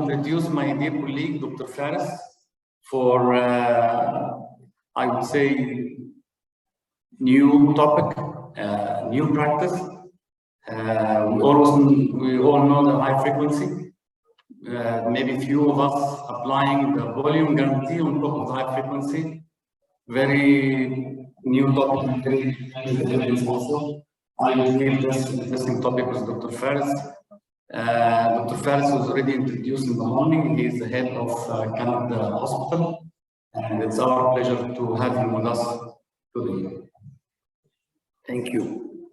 introduce my dear colleague, Dr. Faris, for, I would say, new topic, new practice. We all know the high frequency. Maybe few of us applying the volume guarantee on top of the high frequency. Very new topic, very also. I will keep this interesting topic with Dr. Faris. Dr. Faris was already introduced in the morning. He is the head of Canada Hospital, and it's our pleasure to have him with us today. Thank you.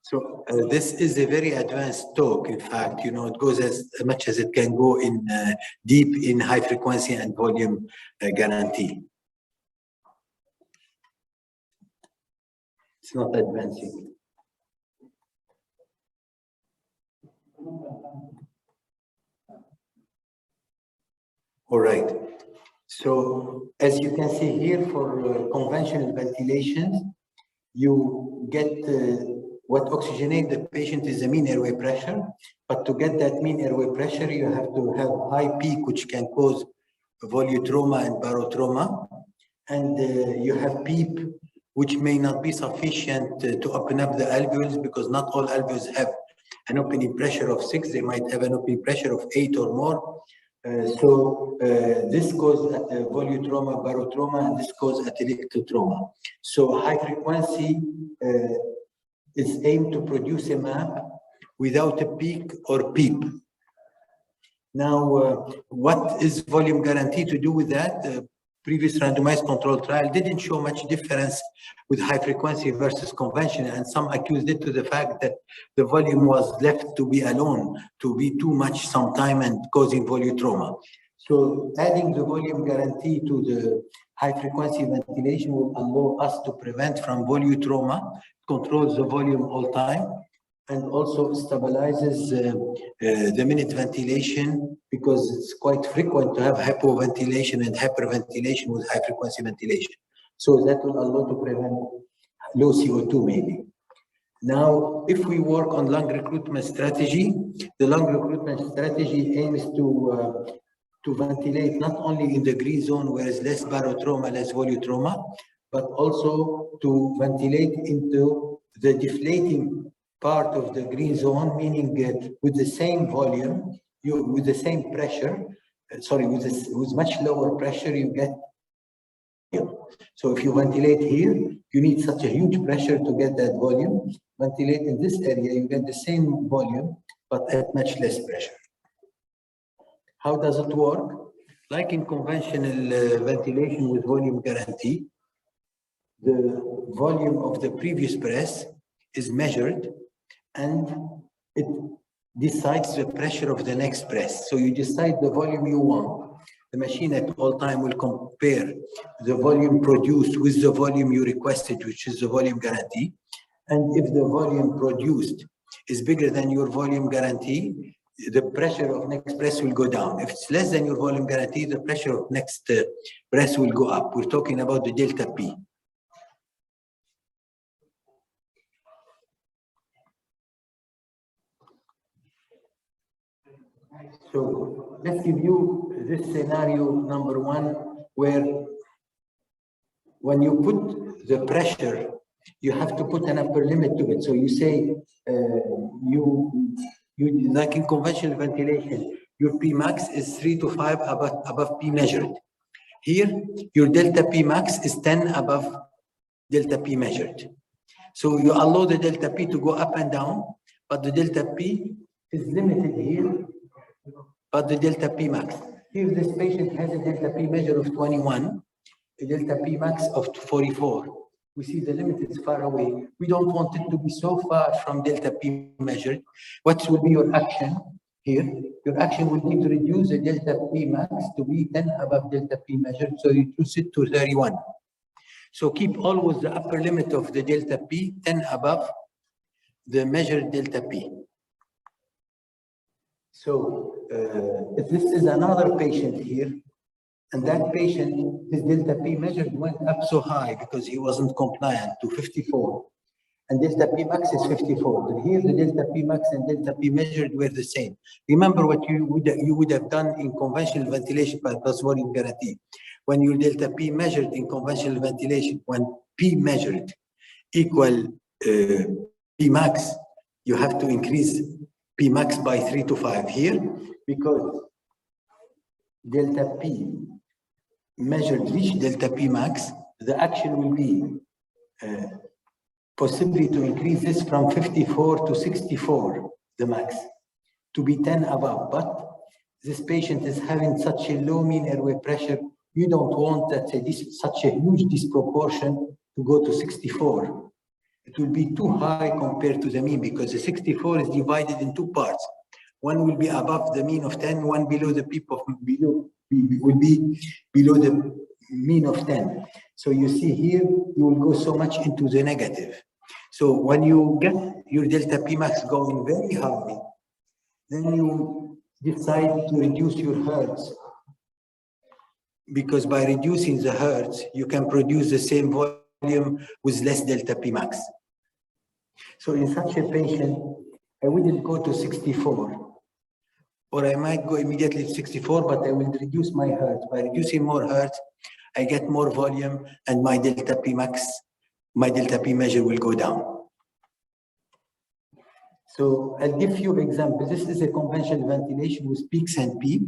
So this is a very advanced talk. In fact, you know, it goes as much as it can go in deep in high frequency and volume guarantee. It's not advancing. All right. So as you can see here, for conventional ventilation, you get what oxygenate the patient is the mean airway pressure, but to get that mean airway pressure, you have to have high peak, which can cause volutrauma and barotrauma, and you have PEEP, which may not be sufficient to open up the alveoles, because not all alveoles have an opening pressure of 6, they might have an opening pressure of 8 or more. So this causes volutrauma, barotrauma, and this causes atelectotrauma. So high frequency is aimed to produce a map without a peak or PEEP. Now, what is volume guarantee to do with that? The previous randomized control trial didn't show much difference with high frequency versus conventional, and some accused it to the fact that the volume was left to be alone, to be too much sometime and causing volutrauma. So adding the volume guarantee to the high frequency ventilation will allow us to prevent from volutrauma, controls the volume all time, and also stabilizes the minute ventilation, because it's quite frequent to have hypoventilation and hyperventilation with high frequency ventilation. So that will allow to prevent low CO2 maybe. Now, if we work on lung recruitment strategy, the lung recruitment strategy aims to ventilate not only in the green zone where is less barotrauma, less volutrauma, but also to ventilate into the deflating part of the green zone, meaning with the same volume, with the same pressure, with much lower pressure, you get. So if you ventilate here, you need such a huge pressure to get that volume. Ventilate in this area, you get the same volume, but at much less pressure. How does it work? Like in conventional ventilation with volume guarantee, the volume of the previous press is measured, and it decides the pressure of the next press. So you decide the volume you want. The machine at all time will compare the volume produced with the volume you requested, which is the volume guarantee. And if the volume produced is bigger than your volume guarantee, the pressure of next press will go down. If it's less than your volume guarantee, the pressure of next press will go up. We're talking about the delta P. So let's give you this scenario number one, where when you put the pressure, you have to put an upper limit to it. So you say, like in conventional ventilation, your P max is 3 to 5 above P measured. Here, your delta P max is 10 above delta P measured. So you allow the delta P to go up and down, but the delta P is limited here, but the delta P max. If this patient has a delta P measure of 21, a delta P max of 44, we see the limit is far away. We don't want it to be so far from delta P measured. What will be your action here? Your action will be to reduce the delta P max to be 10 above delta P measured, so you reduce it to 31. So keep always the upper limit of the delta P 10 above the measured delta P. So if this is another patient here, and that patient, his delta P measured went up so high because he wasn't compliant to 54. and delta P max is 54. So here the delta P max and delta P measured were the same. Remember what you would have done in conventional ventilation plus volume guarantee. When your delta P measured in conventional ventilation, when P measured equal P max, you have to increase P max by 3 to 5 here, because delta P measured reach delta P max, the action will be possibly to increase this from 54 to 64, the max, to be 10 above. But this patient is having such a low mean airway pressure, you don't want that such a huge disproportion to go to 64. It will be too high compared to the mean, because the 64 is divided in two parts. One will be above the mean of 10, one below the peak of will be below the mean of 10. So you see here, you will go so much into the negative. So when you get your delta P max going very high, then you decide to reduce your hertz, because by reducing the hertz, you can produce the same volume with less delta P max. So in such a patient, I wouldn't go to 64, or I might go immediately to 64, but I will reduce my hertz. By reducing more hertz, I get more volume, and my delta P max, my delta P measure will go down. So I'll give you examples. This is a conventional ventilation with peaks and PEEP.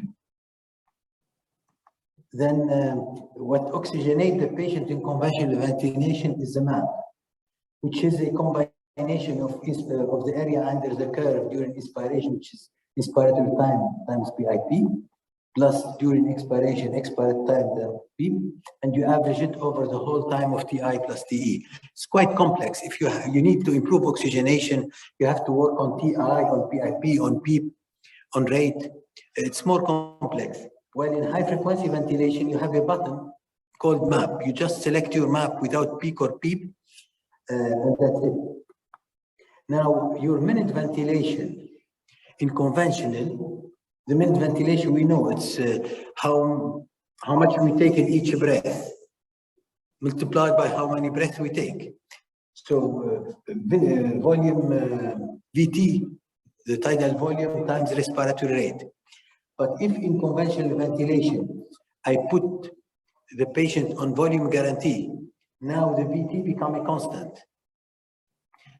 Then what oxygenates the patient in conventional ventilation is the MAP, which is a combination of the area under the curve during inspiration, which is inspiratory time times PIP, plus during expiration, expiratory time the PEEP, and you average it over the whole time of TI plus TE. It's quite complex. If you need to improve oxygenation, you have to work on TI, on PIP, on PEEP, on rate. It's more complex. While in high frequency ventilation, you have a button called MAP. You just select your MAP without peak or PEEP, and that's it. Now, your minute ventilation in conventional, the minute ventilation, we know it's how much we take in each breath, multiplied by how many breaths we take. So volume VT, the tidal volume times respiratory rate. But if in conventional ventilation, I put the patient on volume guarantee, now the VT become a constant.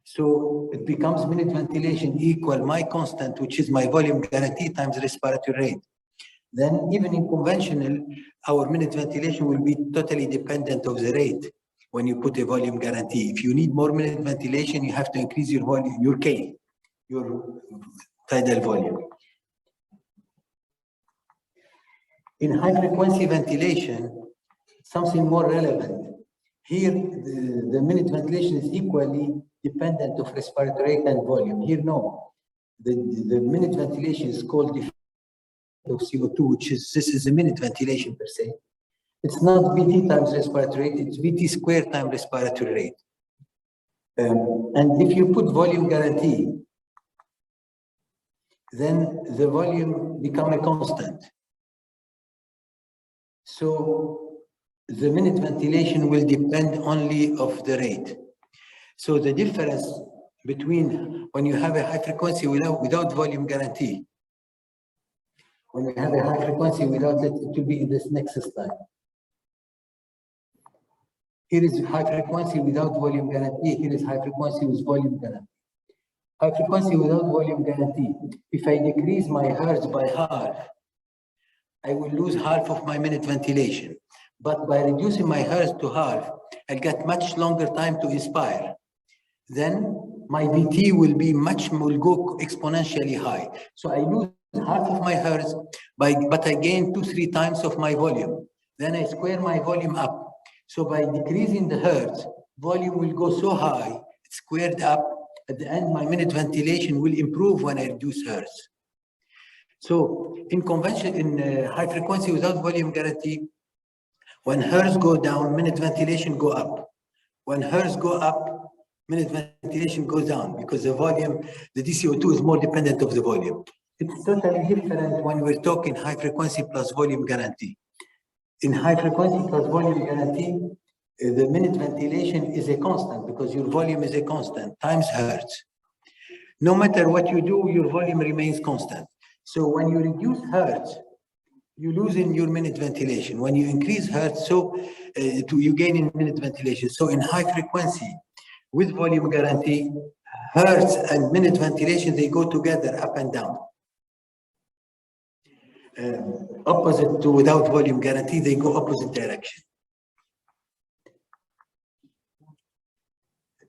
So it becomes minute ventilation equal my constant, which is my volume guarantee times respiratory rate. Then even in conventional, our minute ventilation will be totally dependent of the rate when you put a volume guarantee. If you need more minute ventilation, you have to increase your volume, your K, your tidal volume. In high frequency ventilation, something more relevant. Here, the minute ventilation is equally dependent of respiratory rate and volume. Here, no. The minute ventilation is called the of CO2, which is, this is a minute ventilation per se. It's not VT times respiratory rate, it's VT squared times respiratory rate. And if you put volume guarantee, then the volume become a constant. So the minute ventilation will depend only of the rate. So the difference between when you have a high frequency without volume guarantee, when you have a high frequency without it, it will be in this next slide. Here is high frequency without volume guarantee. Here is high frequency with volume guarantee. High frequency without volume guarantee. If I decrease my hertz by half, I will lose half of my minute ventilation. But by reducing my hertz to half, I'll get much longer time to inspire. Then my VT will go exponentially high. So I lose half of my hertz, but I gain 2-3 times of my volume. Then I square my volume up. So by decreasing the hertz, volume will go so high, it's squared up. At the end, my minute ventilation will improve when I reduce hertz. So in convention, in high frequency without volume guarantee, when hertz go down, minute ventilation go up. When hertz go up, minute ventilation goes down, because the volume, the DCO2 is more dependent of the volume. It's totally different when we're talking high frequency plus volume guarantee. In high frequency plus volume guarantee, the minute ventilation is a constant because your volume is a constant times hertz. No matter what you do, your volume remains constant. So when you reduce hertz, you lose in your minute ventilation. When you increase hertz, you gain in minute ventilation. So in high frequency, with volume guarantee, hertz and minute ventilation, they go together up and down. Opposite to without volume guarantee, they go opposite direction.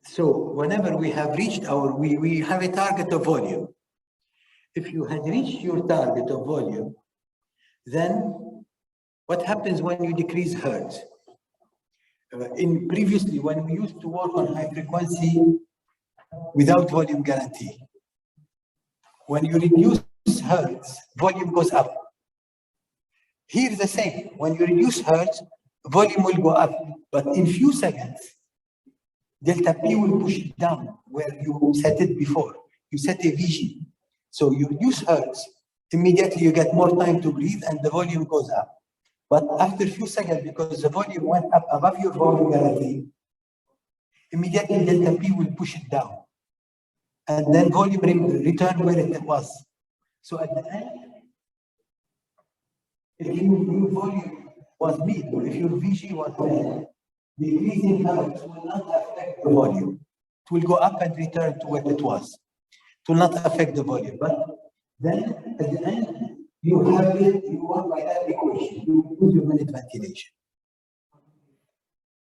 So whenever we have reached we have a target of volume. If you had reached your target of volume, then what happens when you decrease hertz? Previously, when we used to work on high frequency without volume guarantee, when you reduce hertz, volume goes up. Here the same. When you reduce hertz, volume will go up, but in few seconds, delta P will push it down where you set it before. You set a VG. So you reduce hertz, immediately you get more time to breathe and the volume goes up. But after a few seconds, because the volume went up above your volume guarantee, immediately delta P will push it down. And then volume return where it was. So at the end, if your volume was mid, or if your VG was low, the decreasing hertz will not affect the volume. It will go up and return to what it was. It will not affect the volume. But then at the end, you have it, you work by that equation, you use your minute ventilation.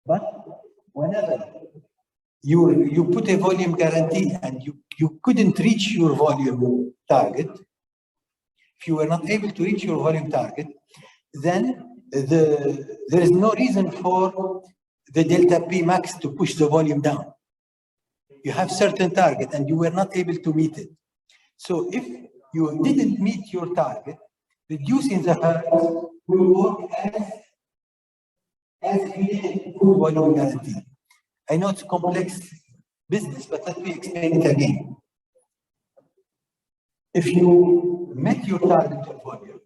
But whenever you put a volume guarantee and you couldn't reach your volume target, if you were not able to reach your volume target, then there is no reason for the delta P max to push the volume down. You have certain target and you were not able to meet it. So if you didn't meet your target, reducing the hertz will work as if you didn't put volume guarantee. I know it's a complex business, but let me explain it again. If you met your target of volume,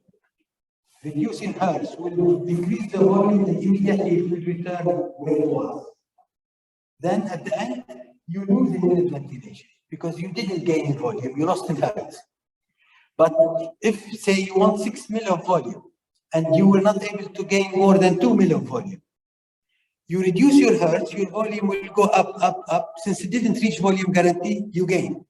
reducing hertz will increase the volume and immediately it will return where it was. Then at the end, you lose in minute ventilation because you didn't gain in volume, you lost in hertz. But if, say, you want 6 mil of volume and you were not able to gain more than 2 mil of volume, you reduce your hertz, your volume will go up, up, up. Since it didn't reach volume guarantee, you gain.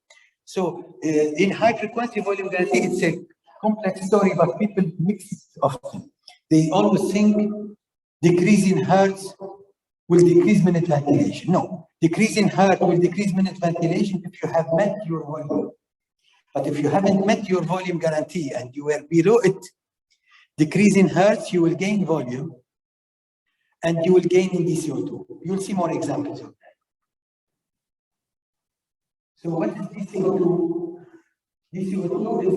So in high frequency volume guarantee, it's a complex story, but people mix it often. They always think decreasing hertz will decrease minute ventilation. No, decreasing hertz will decrease minute ventilation if you have met your volume. But if you haven't met your volume guarantee and you were below it, decreasing hertz, you will gain volume and you will gain in DCO2. You'll see more examples of that. So what is DCO2? DCO2 is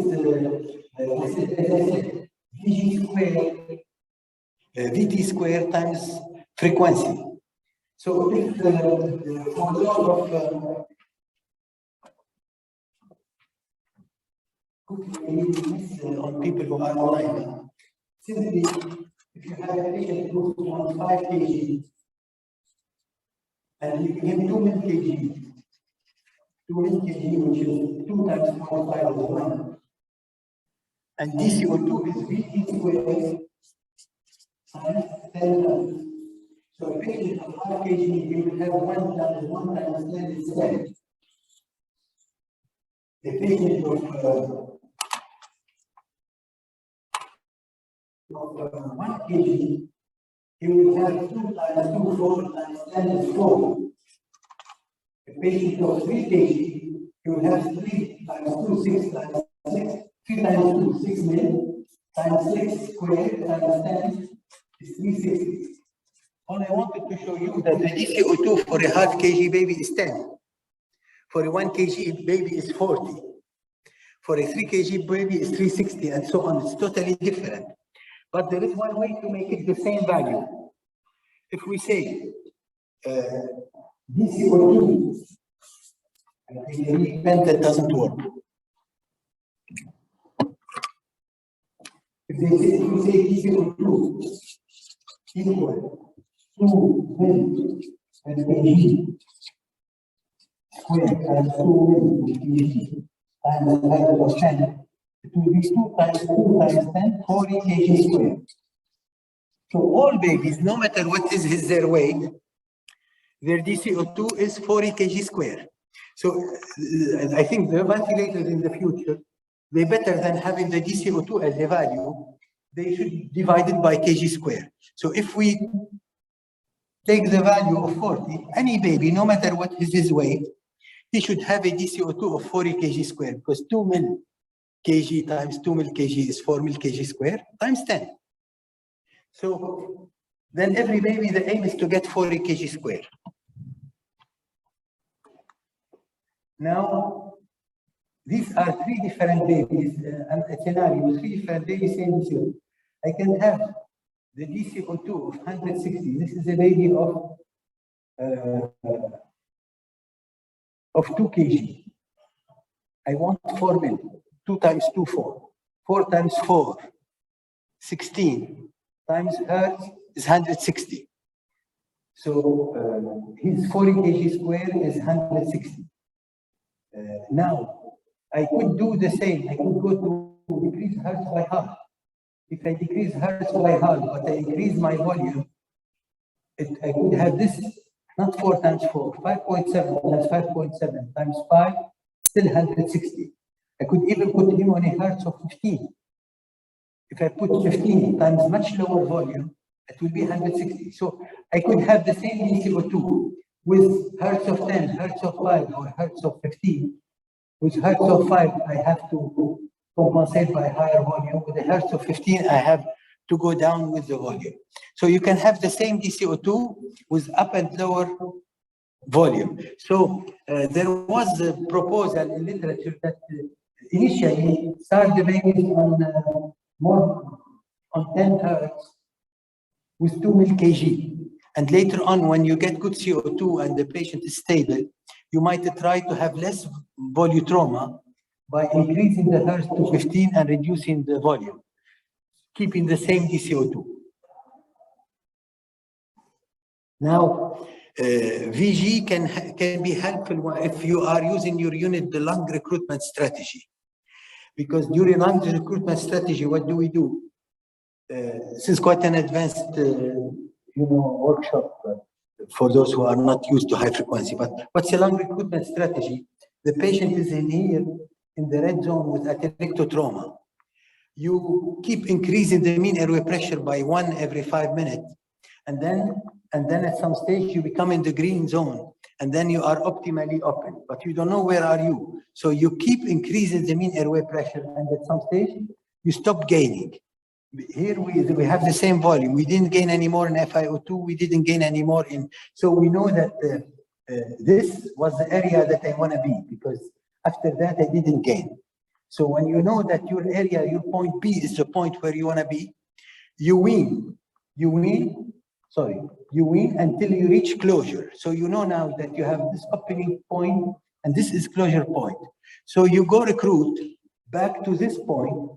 VG squared, VT squared times frequency. So if for those of on people who are online, simply if you have a patient who wants 5 kg and you give him 2 min kg, 2 min kg, which is 2 times 0.5 is 1. And DCO2 is VT squared times 10 times. So a patient of 5 kg, he will have 1 times 10 is 10. A patient of 1 kg, he will have 2 times 2, 4 times 10 is 4. A patient of 3 kg, he will have 3 times 2, 6 times 6, 3 times 2, 6 mil, times 6 squared times 10 is 360. All I wanted to show you that the DCO2 for a half kg baby is 10. For a 1 kg baby is 40. For a 3 kg baby is 360 and so on. It's totally different. But there is one way to make it the same value. If we say DCO2, I think any pen that doesn't work. If we say DCO2 equal 2 mil per kg square times 2 mil per kg times the height of 10, it will be 2 times 10, 40 kg square. So all babies, no matter what is their weight, their DCO2 is 40 kg square. So I think the ventilators in the future, they better than having the DCO2 as a value, they should divide it by kg square. So if we take the value of 40, any baby, no matter what is his weight, he should have a DCO2 of 40 kg square, because 2 mil kg times 2 mil kg is 4 mil kg square times 10. So then every baby, the aim is to get 40 kg square. Now, these are 3 different babies, and a scenario with 3 different babies, same issue. I can have the DCO2 of 160. This is a baby of 2 kg. I want 4 mil. 2 times 2, 4. 4 times 4, 16 times hertz is 160. So his 40 kg square is 160. Now, I could do the same. I could go to decrease hertz by half. If I decrease hertz by half, but I increase my volume, I could have this, not 4 times 4, 5.7 times 5.7 times 5, still 160. I could even put him on a hertz of 15. If I put 15 times much lower volume, it will be 160. So I could have the same DCO2 with hertz of 10, hertz of 5, or hertz of 15. With hertz of 5, I have to compensate by higher volume. With the hertz of 15, I have to go down with the volume. So you can have the same DCO2 with up and lower volume. So there was a proposal in literature that initially start the babies on more on 10 hertz with 2 mil kg. And later on, when you get good CO2 and the patient is stable, you might try to have less volutrauma by increasing the hertz to 15 and reducing the volume, keeping the same DCO2. Now, VG can be helpful if you are using your unit the lung recruitment strategy. Because during lung recruitment strategy, what do? This is quite an advanced workshop for those who are not used to high frequency. But what's a lung recruitment strategy? The patient is in here in the red zone with atherectotrauma. You keep increasing the mean airway pressure by 1 every 5 minutes. And then at some stage you become in the green zone, and then you are optimally open, but you don't know where are you. So you keep increasing the mean airway pressure, and at some stage you stop gaining. Here we have the same volume. We didn't gain any more in FiO2. We didn't gain any more in. So we know that this was the area that I want to be, because after that I didn't gain. So when you know that your area, your point B is the point where you want to be, you win. You win until you reach closure. So you know now that you have this opening point and this is closure point. So you go recruit back to this point,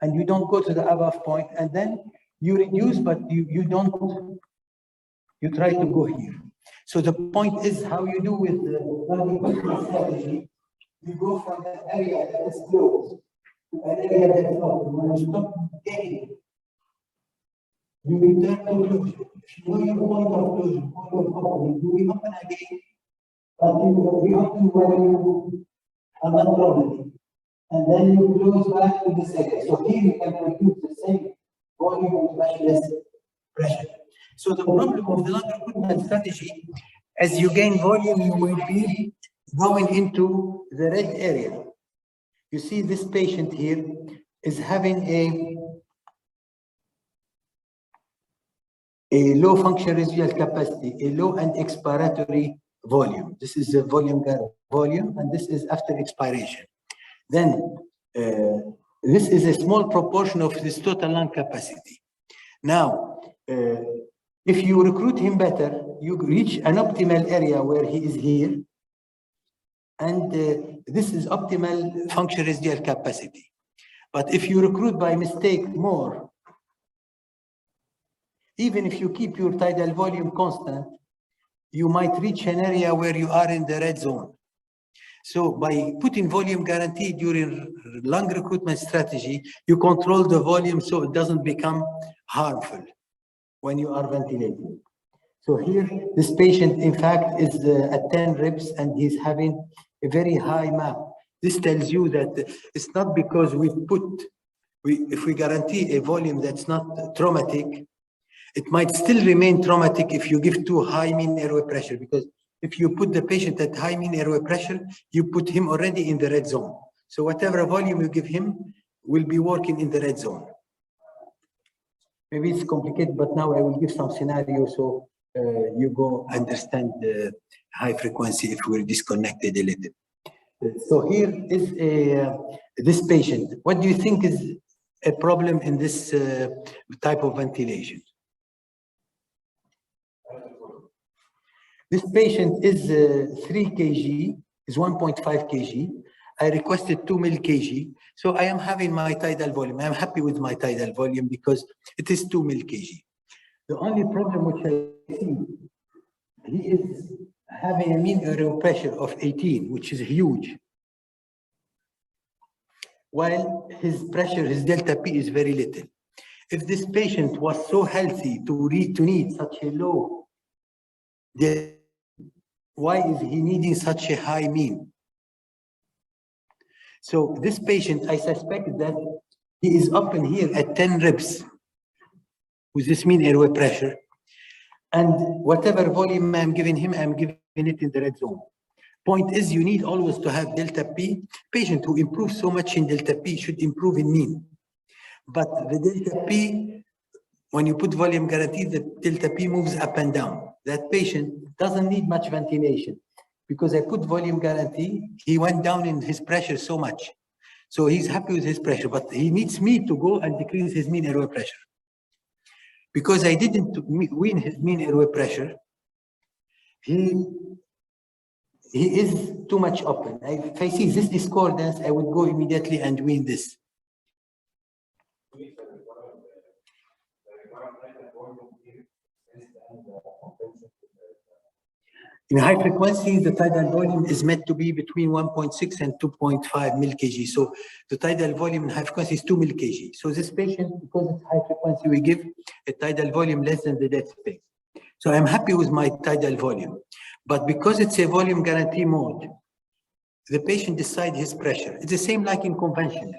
and you don't go to the above point, and then you reduce, but you don't, you try to go here. So the point is how you do with the strategy. You go from the area that is closed to an area that is open. When you stop gaining, you return to closure. If you know your point of closure, point of opening, you will open again, but you will be open where you are not normally. And then you close back to this area. So here you can produce the same volume with much less pressure. So the problem of the lung recruitment strategy, as you gain volume, you will be going into the red area. You see this patient here is having a low functional residual capacity, a low and expiratory volume. This is the volume, and this is after expiration. Then this is a small proportion of this total lung capacity. Now, if you recruit him better, you reach an optimal area where he is here, and this is optimal functional residual capacity. But if you recruit by mistake more, Even if you keep your tidal volume constant, you might reach an area where you are in the red zone. So by putting volume guarantee during lung recruitment strategy, you control the volume so it doesn't become harmful when you are ventilating. So here, this patient, in fact, is at 10 reps and he's having a very high MAP. This tells you that it's not because if we guarantee a volume that's not traumatic, it might still remain traumatic if you give too high mean airway pressure, because if you put the patient at high mean airway pressure, you put him already in the red zone. So whatever volume you give him will be working in the red zone. Maybe it's complicated, but now I will give some scenarios so you go understand the high frequency if we're disconnected a little. So here is this patient. What do you think is a problem in this type of ventilation? This patient is 3 kg, is 1.5 kg. I requested 2 mil kg. So I am having my tidal volume. I'm happy with my tidal volume because it is 2 mil kg. The only problem which I see, he is having a mean airway pressure of 18, which is huge. While his pressure, his delta P is very little. If this patient was so healthy to need such a low, why is he needing such a high mean? So this patient, I suspect that he is up in here at 10 reps with this mean airway pressure. And whatever volume I'm giving him, I'm giving it in the red zone. Point is, you need always to have delta P. Patient who improves so much in delta P should improve in mean. But the delta P, when you put volume guarantee, the delta P moves up and down. That patient doesn't need much ventilation because I put volume guarantee, he went down in his pressure so much. So he's happy with his pressure, but he needs me to go and decrease his mean airway pressure. Because I didn't wean his mean airway pressure, he is too much open. If I see this discordance, I would go immediately and wean this. In high frequency, the tidal volume is meant to be between 1.6 and 2.5 mil kg. So the tidal volume in high frequency is 2 mil kg. So this patient, because it's high frequency, we give a tidal volume less than the dead space. So I'm happy with my tidal volume. But because it's a volume guarantee mode, the patient decides his pressure. It's the same like in conventional.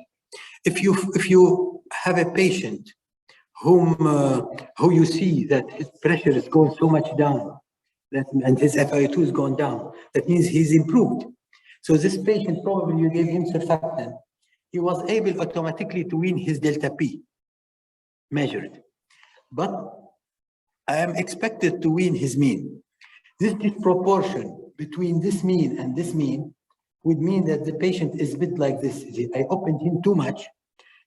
If you have a patient who you see that his pressure is going so much down, and his FiO2 has gone down, that means he's improved. So this patient, probably you gave him surfactant. He was able automatically to wean his delta P measured. But I am expected to wean his mean. This disproportion between this mean and this mean would mean that the patient is a bit like this. I opened him too much.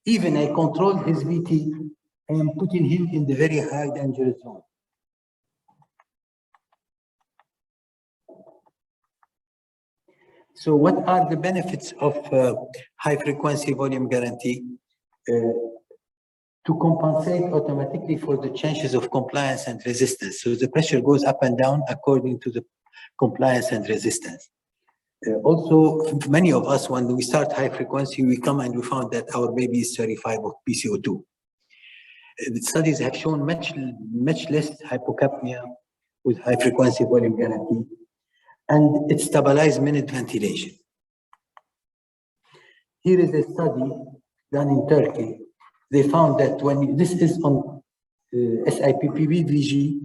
Even I controlled his VT, I am putting him in the very high dangerous zone. So what are the benefits of high frequency volume guarantee? To compensate automatically for the changes of compliance and resistance. So the pressure goes up and down according to the compliance and resistance. Also, many of us, when we start high frequency, we come and we found that our baby is 35 of PCO2. The studies have shown much less hypocapnia with high frequency volume guarantee, and it stabilized minute ventilation. Here is a study done in Turkey. They found that when this is on SIPPV-VG,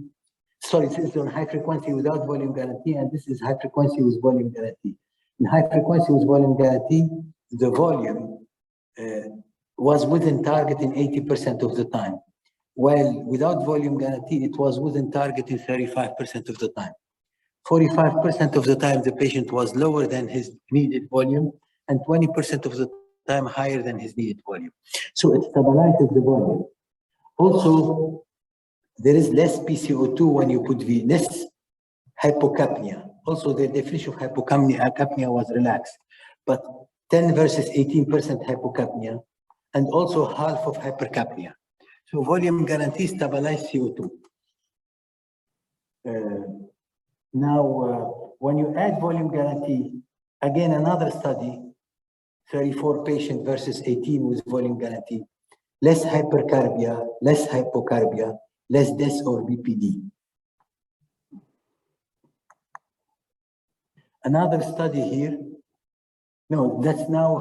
sorry, this is on high frequency without volume guarantee, and this is high frequency with volume guarantee. In high frequency with volume guarantee, the volume was within target in 80% of the time, while without volume guarantee, it was within target in 35% of the time. 45% of the time, the patient was lower than his needed volume, and 20% of the time higher than his needed volume. So it stabilizes the volume. Also, there is less PCO2 when you put V, less hypocapnia. Also, the definition of hypocapnia was relaxed, but 10 versus 18% hypocapnia, and also half of hypercapnia. So volume guarantee stabilize CO2. Now, when you add volume guarantee, again, another study, 34 patient versus 18 with volume guarantee, less hypercarbia, less hypocarbia, less death or BPD. Another study here. No, that's now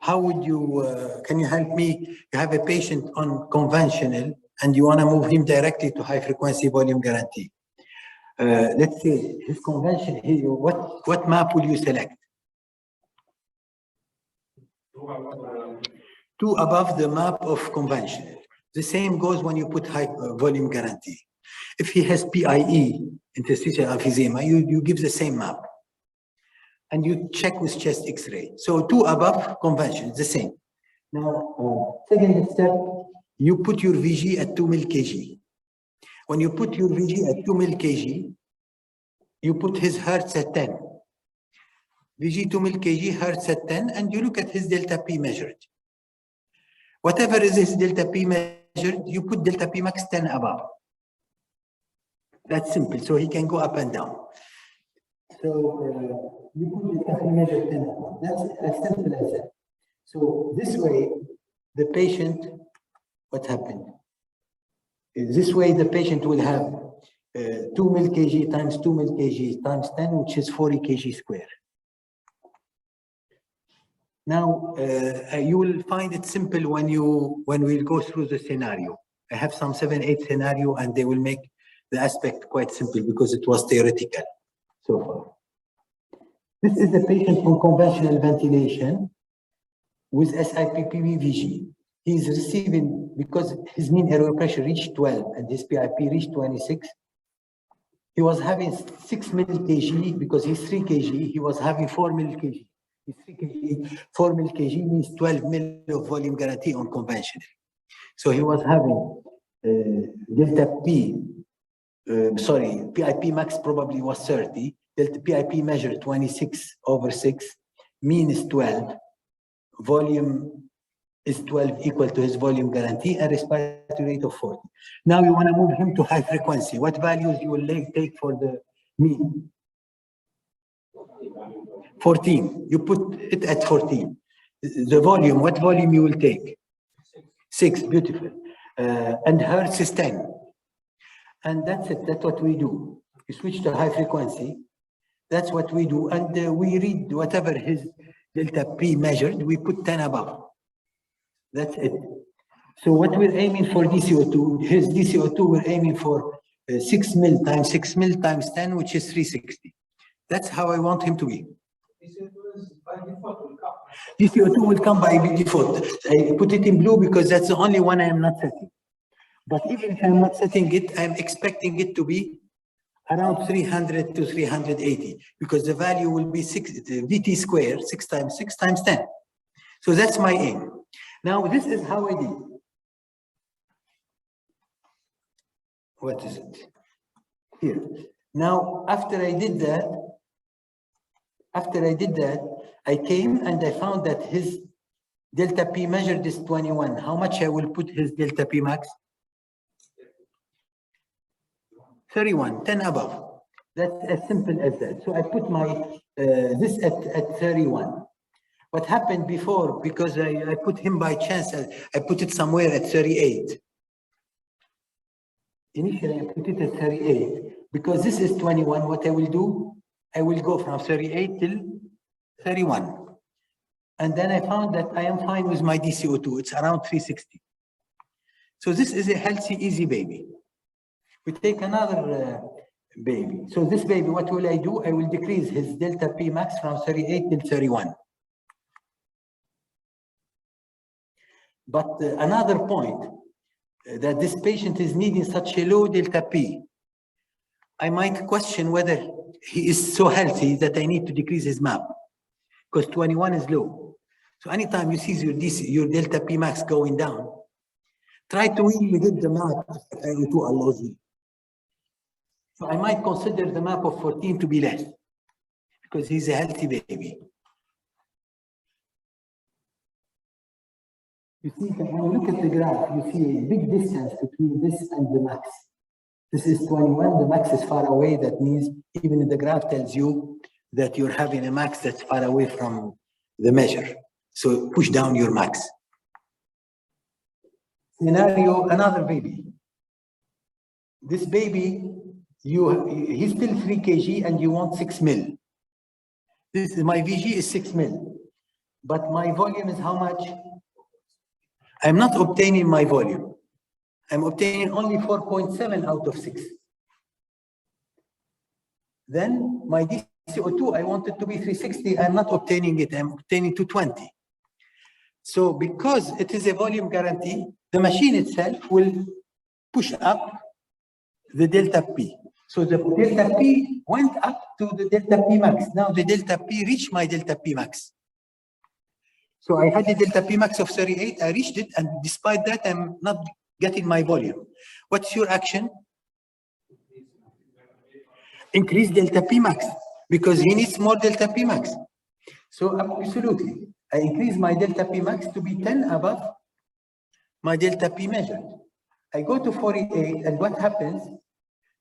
how would you, can you help me? You have a patient on conventional and you want to move him directly to high frequency volume guarantee. Let's say his convention here, what map will you select? Two above the map of conventional. The same goes when you put high volume guarantee. If he has PIE, interstitial emphysema, you give the same map. And you check with chest X-ray. So two above convention, the same. Now, second step, you put your VG at 2 mil/kg. When you put your VG at 2 mil/kg, you put his hertz at 10. VG 2 mil/kg, hertz at 10, and you look at his delta P measured. Whatever is his delta P measured, you put delta P max 10 above. That's simple, so he can go up and down. So you put delta P measured 10 above. That's as simple as that. So this way, the patient, what happened? This way, the patient will have 2 mil/kg times 2 mil/kg times 10, which is 40 kg square. Now, you will find it simple when we'll go through the scenario. I have some 7, 8 scenario, and they will make the aspect quite simple because it was theoretical so far. This is the patient on conventional ventilation with SIPPV VG. He's receiving, because his mean airway pressure reached 12 and his PIP reached 26. He was having 6 mil/kg because he's 3 kg. He was having 4 mil/kg. He's 3 kg. 4 mil/kg means 12 mil of volume guarantee on conventional. So he was having delta P, PIP max probably was 30. Delta PIP measured 26/6. Mean is 12. Volume is 12 equal to his volume guarantee and respiratory rate of 40. Now you want to move him to high frequency. What values you will take for the mean? 14. You put it at 14. The volume, what volume you will take? 6. Beautiful. And hertz is 10. And that's it. That's what we do. We switch to high frequency. That's what we do. And we read whatever his delta P measured, we put 10 above. That's it. So what we're aiming for DCO2, his DCO2, we're aiming for 6 mil times 6 mil times 10, which is 360. That's how I want him to be. DCO2 will come by default. I put it in blue because that's the only one I am not setting. But even if I'm not setting it, I'm expecting it to be around 300 to 380 because the value will be VT squared, 6 times 6 times 10. So that's my aim. Now, this is how I did. What is it? Here. Now, after I did that, I came and I found that his delta P measured is 21. How much I will put his delta P max? 31, 10 above. That's as simple as that. So I put my this at 31. What happened before, because I put him by chance, I put it somewhere at 38. Initially, I put it at 38. Because this is 21, what I will do, I will go from 38 till 31. And then I found that I am fine with my DCO2. It's around 360. So this is a healthy, easy baby. We take another baby. So this baby, what will I do? I will decrease his delta P max from 38 till 31. But another point, that this patient is needing such a low delta P, I might question whether he is so healthy that I need to decrease his MAP, because 21 is low. So anytime you see your delta P max going down, try to really hit the MAP if to allows you. So I might consider the MAP of 14 to be less, because he's a healthy baby. You see, when you look at the graph, you see a big distance between this and the max. This is 21, the max is far away. That means even the graph tells you that you're having a max that's far away from the measure. So push down your max. Scenario, another baby. This baby, he's still 3 kg and you want 6 mil. My VG is 6 mil, but my volume is how much? I'm not obtaining my volume. I'm obtaining only 4.7 out of 6. Then my DCO2, I want it to be 360. I'm not obtaining it. I'm obtaining 220. So because it is a volume guarantee, the machine itself will push up the delta P. So the delta P went up to the delta P max. Now the delta P reached my delta P max. So I had the delta P max of 38, I reached it, and despite that, I'm not getting my volume. What's your action? Increase delta P max, because he needs more delta P max. So absolutely, I increase my delta P max to be 10 above my delta P measured. I go to 48, and what happens?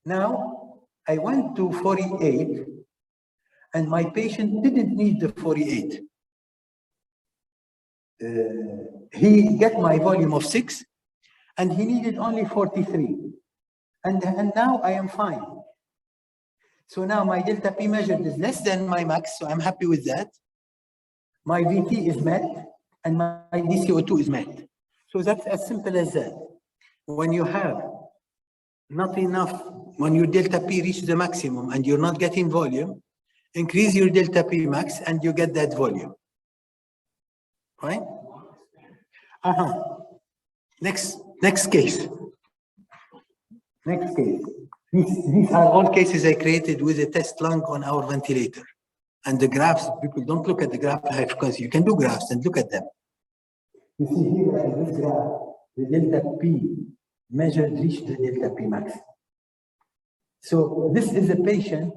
Now, I went to 48, and my patient didn't need the 48. He got my volume of 6, and he needed only 43. And now I am fine. So now my delta P measured is less than my max, so I'm happy with that. My VT is met, and my DCO2 is met. So that's as simple as that. When you have not enough, when your delta P reaches the maximum and you're not getting volume, increase your delta P max and you get that volume. Right? Next case. Next case. These are all cases I created with a test lung on our ventilator. And the graphs, people don't look at the graph high frequency. You can do graphs and look at them. You see here in this graph, the delta P measured reached the delta P max. So this is a patient.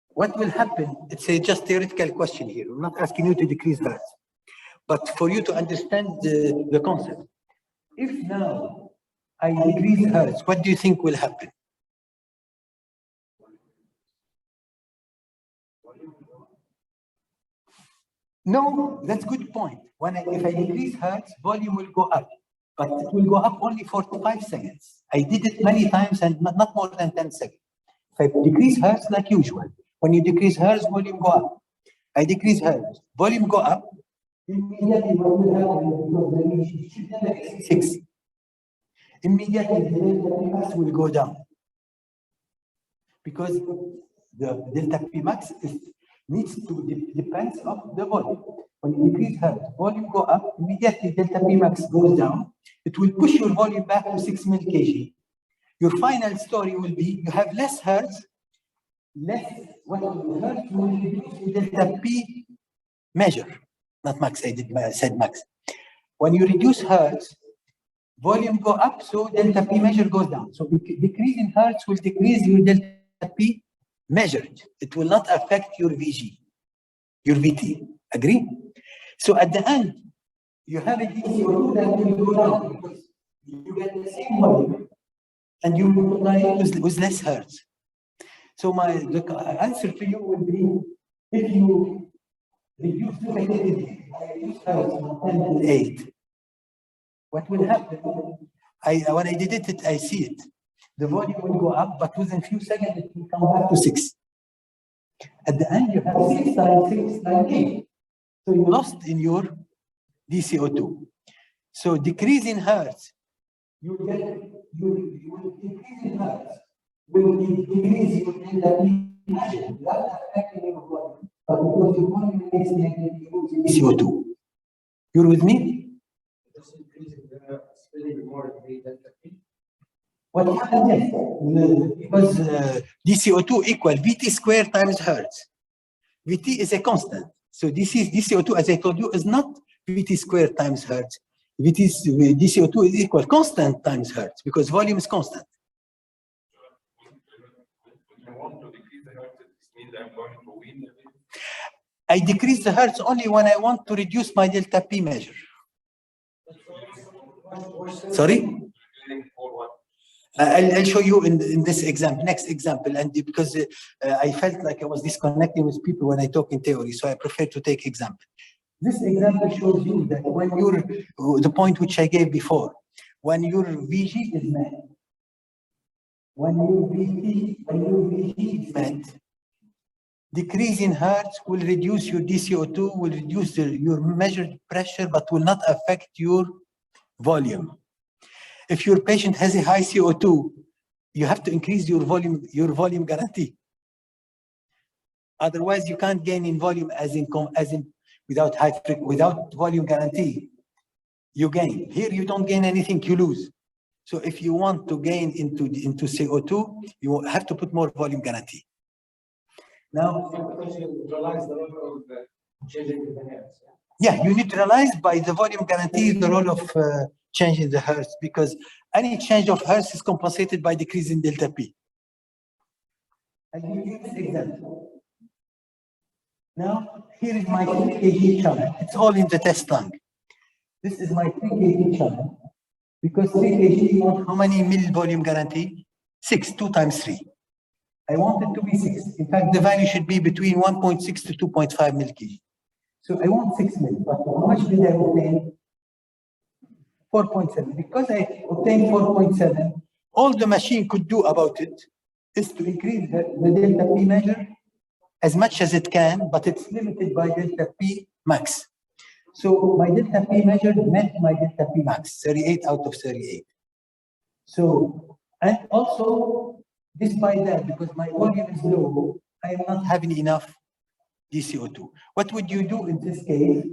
What will happen? It's a just theoretical question here. I'm not asking you to decrease hertz, but for you to understand the concept. If now I decrease hertz, what do you think will happen? No, that's a good point. If I decrease hertz, volume will go up, but it will go up only for 5 seconds. I did it many times and not more than 10 seconds. If I decrease hertz like usual, when you decrease hertz, volume go up. I decrease hertz, volume go up. Immediately, what will happen? Because 6. Immediately, the delta P max will go down. Because the delta P max needs to depends on the volume. When you decrease hertz, volume go up, immediately delta P max goes down. It will push your volume back to 6 mil kg. Your final story will be you have less hertz, what hertz will reduce delta P measure, not max. I said max. When you reduce hertz, volume go up, so delta P measure goes down. So decrease in hertz will decrease your delta P measured. It will not affect your VG, your VT. Agree? So at the end, you have a DCO2 that will go down because you get the same volume and you multiply it with less hertz. So the answer to you will be, if you reduce the hertz from 10 to 8, what will happen? When I did it, I see it. The volume will go up, but within a few seconds, it will come back to 6. At the end, you have 6 times 6 times 8. So you lost in your DCO2. So decrease in hertz, you will increase in hertz, will decrease your delta P measure without affecting your volume. But because your volume is negative, DCO2. You're with me? What happens is, because DCO2 equal VT squared times hertz. VT is a constant. So DCO2, as I told you, is not VT squared times hertz. DCO2 is equal constant times hertz because volume is constant. I decrease the hertz only when I want to reduce my delta P measure. Sorry? I'll show you in this example, next example, and because I felt like I was disconnecting with people when I talk in theory, so I prefer to take example. This example shows you that when the point which I gave before, when your VG is met, when your VG is met, decrease in hertz will reduce your DCO2, will reduce your measured pressure, but will not affect your volume. If your patient has a high CO2, you have to increase your volume guarantee. Otherwise, you can't gain in volume as in without volume guarantee. You gain. Here, you don't gain anything, you lose. So if you want to gain into CO2, you have to put more volume guarantee. Now, yeah, you neutralize by the volume guarantee the role of changing the hertz, because any change of hertz is compensated by decrease in delta P. I'll give you this example. Now, here is my 3 kg channel. It's all in the test lung. This is my 3 kg channel. Because 3 kg, you want how many mil volume guarantee? 6, 2 times 3. I want it to be 6. In fact, the value should be between 1.6 to 2.5 mil kg. So I want 6 mil, but how much did I obtain? 4.7. Because I obtained 4.7, all the machine could do about it is to increase the delta P measure as much as it can, but it's limited by delta P max. So my delta P measure met my delta P max, 38 out of 38. So, and also, despite that, because my volume is low, I am not having enough DCO2. What would you do in this case?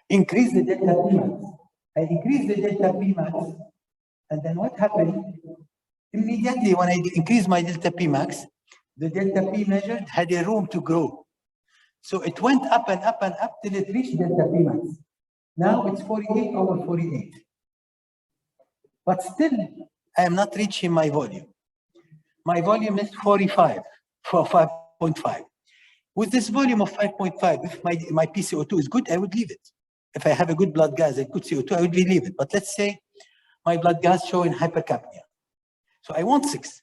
Increase the delta P max. I increase the delta P max, and then what happened? Immediately when I increase my delta P max, the delta P measured had a room to grow. So it went up and up and up till it reached delta P max. Now it's 48 over 48. But still, I am not reaching my volume. My volume is 45 for 5.5. With this volume of 5.5, if my PCO2 is good, I would leave it. If I have a good blood gas and good CO2, I would leave it. But let's say my blood gas showing hypercapnia. So I want 6.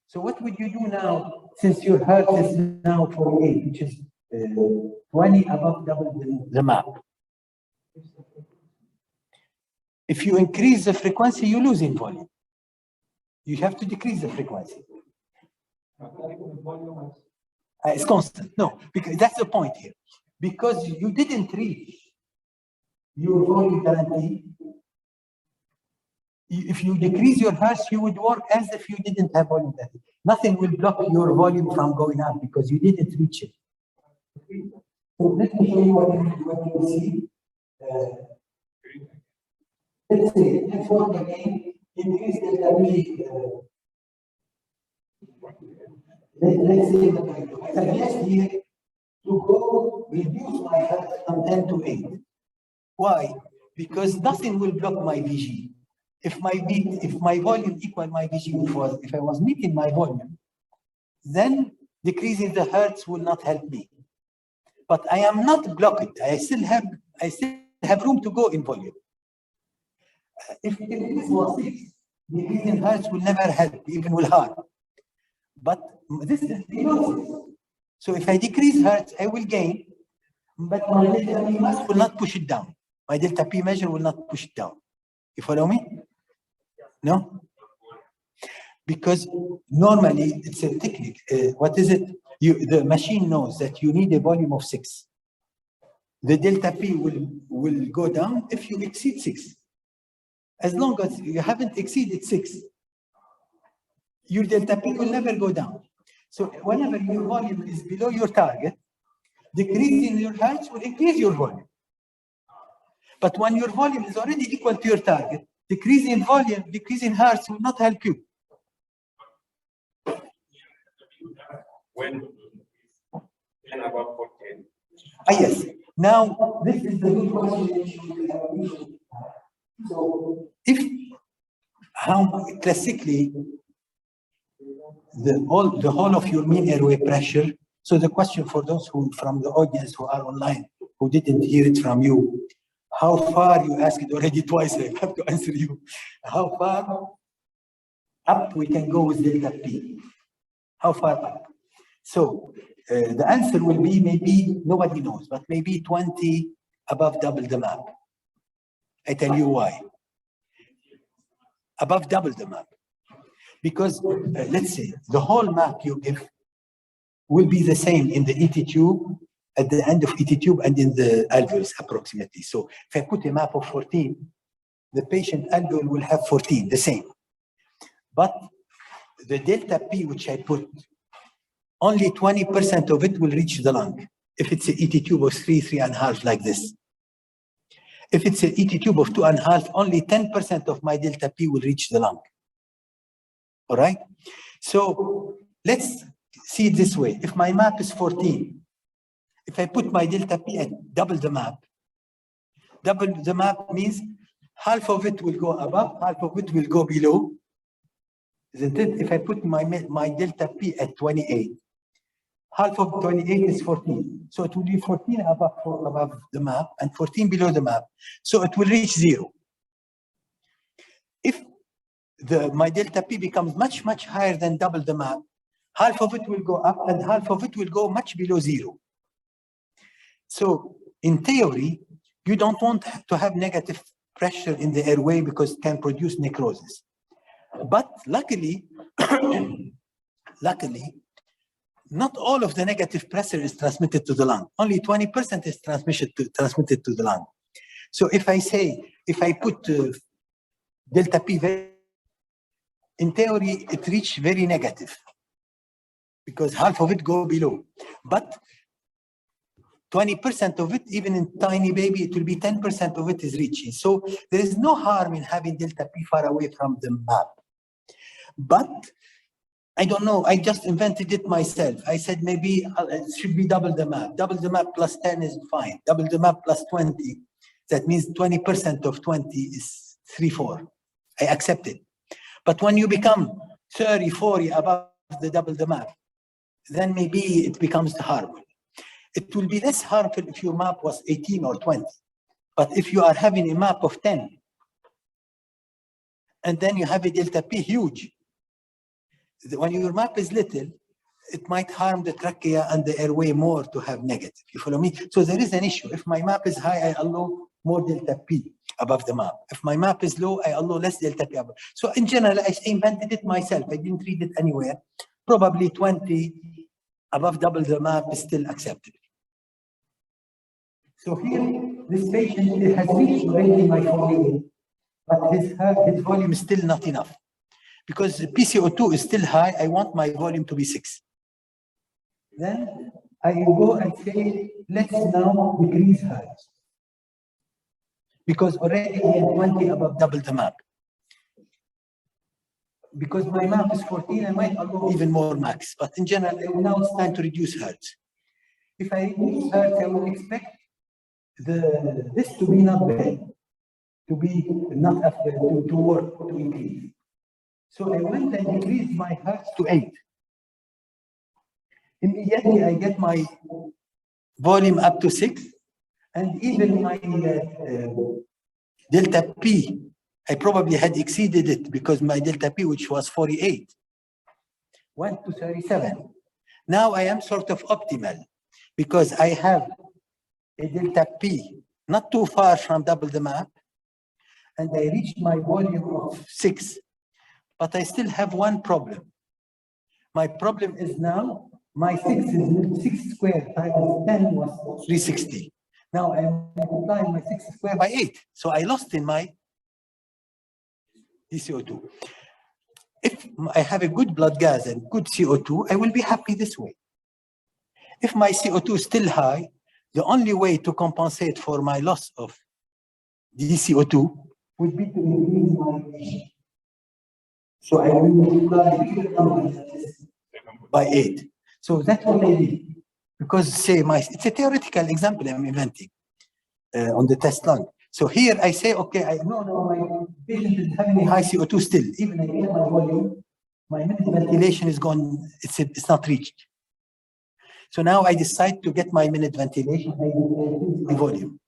So what would you do now, since your heart is now 48, which is 20 above double the map? If you increase the frequency, you lose in volume. You have to decrease the frequency. It's constant. No, because that's the point here. Because you didn't reach your volume guarantee. If you decrease your hertz, you would work as if you didn't have volume guarantee. Nothing will block your volume from going up because you didn't reach it. So let me show you what you see. Let's say, let's work again, increase delta P. Let's say that I suggest here to go reduce my hertz from 10 to 8. Why? Because nothing will block my VG. If my volume equal my VG, if I was meeting my volume, then decreasing the hertz will not help me. But I am not blocked. I still have room to go in volume. If this was 6, decreasing hertz will never help, even will harm. But this is the so if I decrease hertz, I will gain, but my delta P max will not push it down. My delta P measure will not push it down. You follow me? No? Because normally it's a technique. What is it? The machine knows that you need a volume of 6. The delta P will go down if you exceed 6. As long as you haven't exceeded 6, your delta P will never go down. So whenever your volume is below your target, decreasing your hertz will increase your volume. But when your volume is already equal to your target, decreasing volume, decreasing hertz will not help you. When about 14. Yes. Now, this is the good question. So, classically, the whole of your mean airway pressure. So the question for those from the audience who are online, who didn't hear it from you. How far, you asked it already twice, I have to answer you. How far up we can go with delta P? How far up? So the answer will be maybe, nobody knows, but maybe 20 above double the map. I tell you why. Above double the map. Because let's say the whole map you give will be the same in the ET tube, at the end of ET tube and in the alveolus approximately. So if I put a map of 14, the patient alveol will have 14, the same. But the delta P which I put, only 20% of it will reach the lung. If it's an ET tube of 3.5 like this. If it's an ET tube of 2.5, only 10% of my delta P will reach the lung. All right? So let's see it this way. If my map is 14, if I put my delta P at double the map means half of it will go above, half of it will go below. Isn't it? If I put my delta P at 28, half of 28 is 14. So it will be 14 above the map and 14 below the map. So it will reach 0. If my delta P becomes much, much higher than double the map, half of it will go up and half of it will go much below 0. So in theory, you don't want to have negative pressure in the airway because it can produce necrosis. But luckily, not all of the negative pressure is transmitted to the lung. Only 20% is transmitted to the lung. So if I put delta P, in theory, it reaches very negative because half of it go below. But 20% of it, even in tiny baby, it will be 10% of it is reaching. So there is no harm in having delta P far away from the map. But I don't know, I just invented it myself. I said maybe it should be double the map. Double the map plus 10 is fine. Double the map plus 20, that means 20% of 20 is 3/4. I accept it. But when you become 30, 40 above the double the map, then maybe it becomes harmful. It will be less harmful if your map was 18 or 20. But if you are having a map of 10, and then you have a delta P huge, when your map is little, it might harm the trachea and the airway more to have negative. You follow me? So there is an issue. If my map is high, I allow more delta P above the map. If my map is low, I allow less delta P above. So in general, I invented it myself. I didn't read it anywhere. Probably 20 above double the map is still acceptable. So here, this patient has reached already my volume, but his volume is still not enough. Because the PCO2 is still high, I want my volume to be 6. Then I go and say, let's now decrease hertz. Because already he had 20 above double the map. Because my map is 14, I might allow even more max. But in general, now it's time to reduce hertz. If I reduce hertz, I will expect this to be not bad, to be not after to work, to increase. So I went and increased my hertz to 8. Immediately I get my volume up to 6, and even my delta P, I probably had exceeded it because my delta P, which was 48, went to 37. Now I am sort of optimal because I have a delta P not too far from double the map, and I reached my volume of 6. But I still have one problem. My problem is now my 6 squared times 10 was 360. Now I'm multiplying my 6 squared by 8. So I lost in my CO2. If I have a good blood gas and good CO2, I will be happy this way. If my CO2 is still high, the only way to compensate for my loss of the CO2 would be to increase my emission. So I will multiply by 8. So that's what I did. Because say it's a theoretical example I'm inventing on the test lung. So here I say, okay, I know my patient is having a high CO2 still. Even I get my volume, my ventilation is gone, it's not reached. So now I decide to get my minute ventilation, I increase my volume.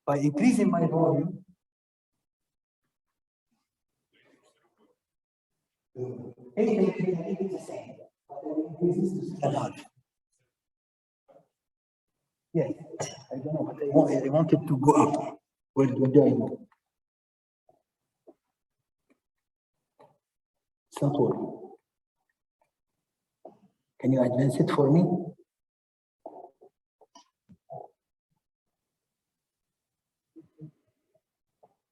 By increasing my volume, it's the same. Increases to 7.5. Yes, I don't know, but I want it to go up. What do I do? It's not working. Can you advance it for me?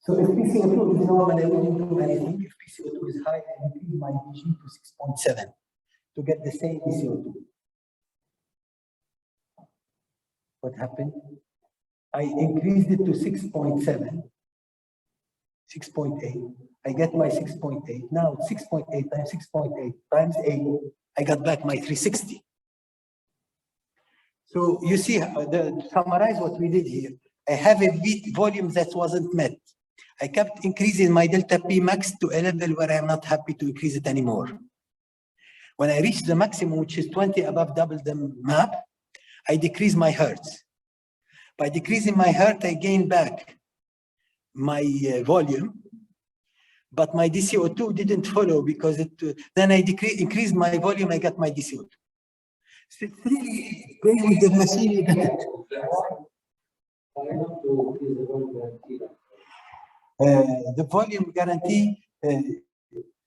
So if PCO2 is normal, I wouldn't do anything. If PCO2 is high, I increase my Vg to 6.7 to get the same PCO2. What happened? I increased it to 6.7, 6.8. I get my 6.8. Now 6.8 times 6.8 times 8, I got back my 360. So you see, to summarize what we did here, I have a volume that wasn't met. I kept increasing my delta P max to a level where I'm not happy to increase it anymore. When I reach the maximum, which is 20 above double the map, I decrease my hertz. By decreasing my hertz, I gain back my volume, but my DCO2 didn't follow because then I increased my volume, I got my DCO2. So it's really playing with the machine, you get it. The volume guarantee,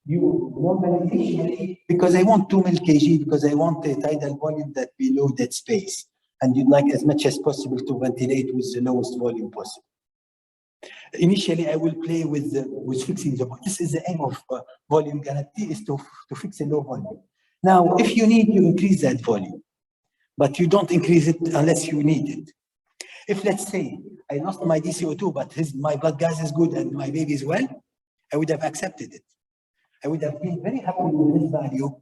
you normally, because I want 2 mil/kg, because I want a tidal volume that below that space. And you'd like as much as possible to ventilate with the lowest volume possible. Initially, I will play with fixing the volume. This is the aim of volume guarantee, is to fix a low volume. Now, if you need to increase that volume, but you don't increase it unless you need it. If, let's say, I lost my DCO2, but my blood gas is good and my baby is well, I would have accepted it. I would have been very happy with this value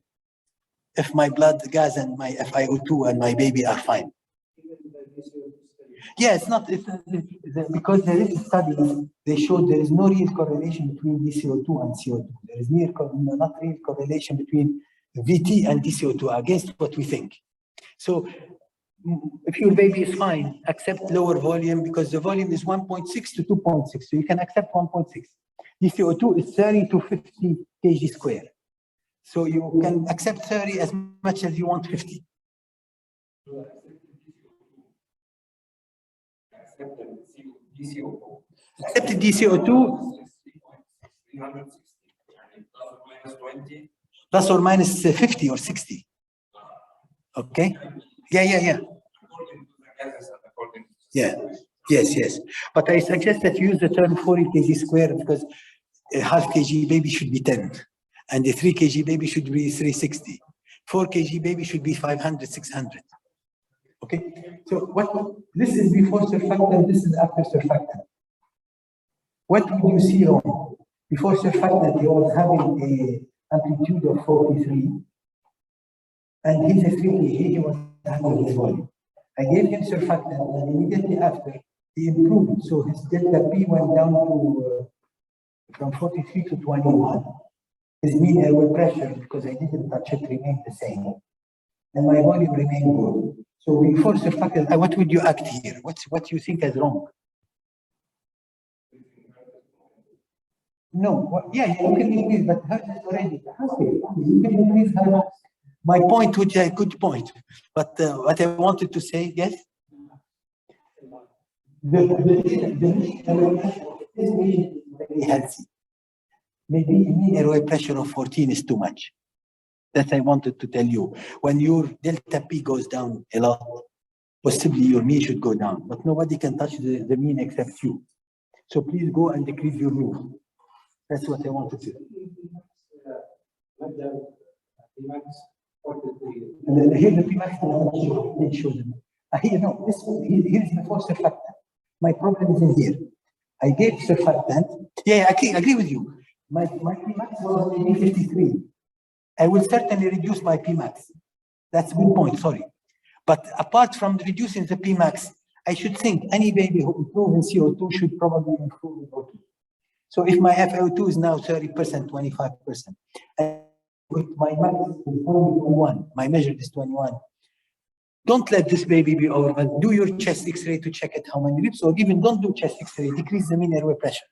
if my blood gas and my FiO2 and my baby are fine. Yeah, it's not, because there is studies, they showed there is no real correlation between DCO2 and CO2. There is not real correlation between VT and DCO2 against what we think. So if your baby is fine, accept lower volume because the volume is 1.6 to 2.6. So you can accept 1.6. DCO2 is 30 to 50 kg square. So you can accept 30 as much as you want 50. Accept the DCO2. Plus or minus 50 or 60. Okay. Yeah. Yeah. Yes. But I suggest that you use the term 40 kg square because a half kg baby should be 10, and a 3 kg baby should be 360. 4 kg baby should be 500, 600. Okay. So this is before surfactant, this is after surfactant. What would you see wrong? Before surfactant, he was having an amplitude of 43, and he's a 3 kg, he was having his volume. I gave him surfactant, and immediately after, he improved. So his delta P went down to from 43 to 21. His mean airway pressure, because I didn't touch it, remained the same. And my volume remained good. So before surfactant, what would you act here? What you think is wrong? No, yeah, you can increase, but hertz is already. Okay, you can increase hertz. My point, which is a good point, but what I wanted to say, yes? The is very healthy. Maybe mean airway pressure of 14 is too much. That I wanted to tell you. When your delta P goes down a lot, possibly your mean should go down, but nobody can touch the mean except you. So please go and decrease your mean. That's what I wanted to say. Here the Pmax, let's show them. Here, no, here is before surfactant. My problem is in here. I gave surfactant. Yeah, I agree with you. My Pmax was maybe 53. I will certainly reduce my Pmax. That's a good point, sorry. But apart from reducing the Pmax, I should think any baby who improves in CO2 should probably improve in O2. So if my FiO2 is now 30%, 25%, and with my max is only 21, my measured is 21, Don't let this baby be overwhelmed. Do your chest X-ray to check it how many ribs, or even don't do chest X-ray. Decrease the mean airway pressure.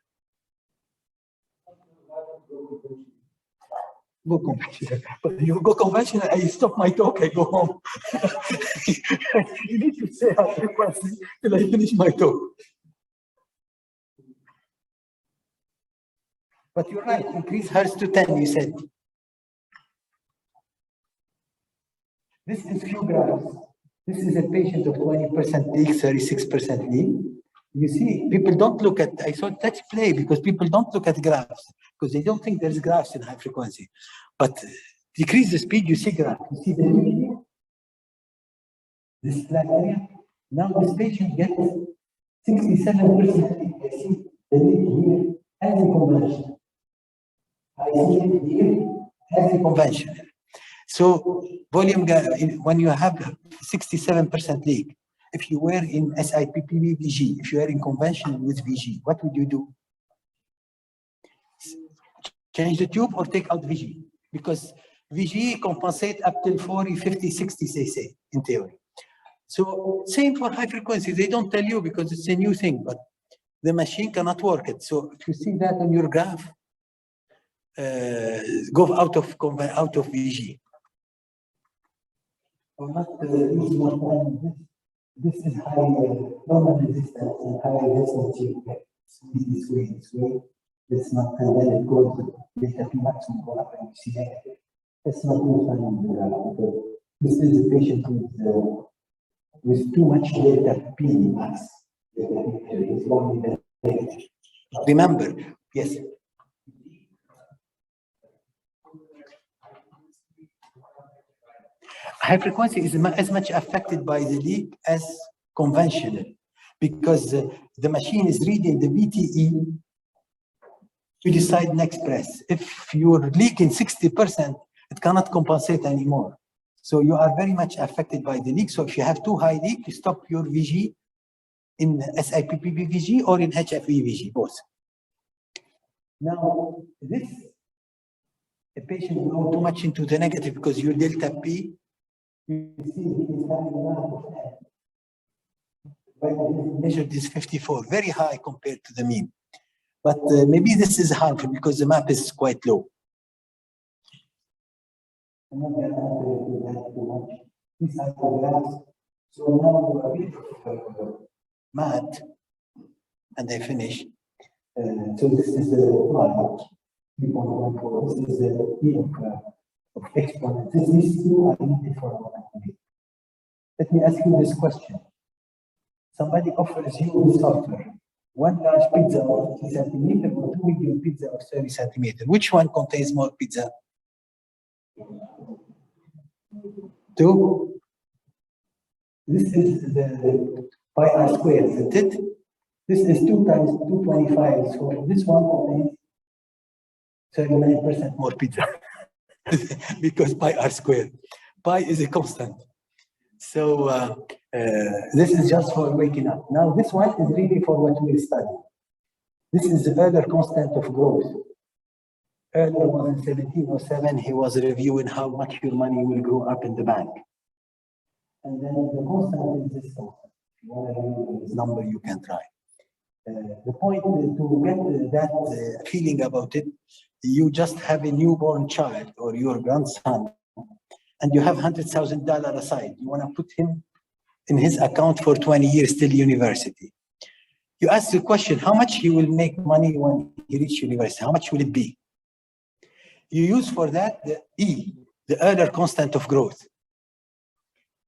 Go conventional. You go conventional, I stop my talk, I go home. You need to say high frequency till I finish my talk. But you're right, increase Hertz to 10, you said. This is few graphs. This is a patient of 20% leak, 36% leak. You see, people don't look at, I saw let's play because people don't look at graphs because they don't think there's graphs in high frequency. But decrease the speed, you see graph. You see the leak here? This black area. Now this patient gets 67% leak. I see the leak here as a conventional. I see it here as a conventional. So volume, when you have 67% leak, if you were in SIPPV VG, if you are in conventional with VG, what would you do? Change the tube or take out VG? Because VG compensate up till 40, 50, 60, they say, in theory. So same for high frequency. They don't tell you because it's a new thing, but the machine cannot work it. So if you see that on your graph, go out of VG. Or not use more time on this. This is high normal resistance and high resistance. This way. It's not, and then it goes to delta P maximum go up and you see negative. That's not good on the graph. This is a patient with too much delta P max. It's only negative. Remember, yes. High frequency is as much affected by the leak as conventional because the machine is reading the BTE to decide next press. If you're leaking 60%, it cannot compensate anymore. So you are very much affected by the leak. So if you have too high leak, you stop your VG in SIPPV VG or in HFE VG, both. Now, this, a patient will go too much into the negative because your delta P, you see it is having a lot of N. But measured is 54, very high compared to the mean. But maybe this is harmful because the map is quite low. I'm not going to do that too much. These are the graphs. So now a bit of math, and I finish. So this is the product. 3.14. This is the P of exponents. These two are needed for our activity. Let me ask you this question. Somebody offers you the software. One large pizza of 50 centimeters or 2 medium pizza of 30 centimeters. Which one contains more pizza? 2. This is the pi r squared, isn't it? This is 2 times 225. So this one contains 39% more pizza because pi r squared. Pi is a constant. So this is just for waking up. Now this one is really for what we'll study. This is the Euler constant of growth. Euler was in 1707, he was reviewing how much your money will grow up in the bank. And then the constant is this constant. If you want to know this number, you can try. The point is to get that feeling about it, you just have a newborn child or your grandson, and you have $100,000 aside. You want to put him in his account for 20 years till university. You ask the question, how much he will make money when he reaches university? How much will it be? You use for that the E, the Euler constant of growth.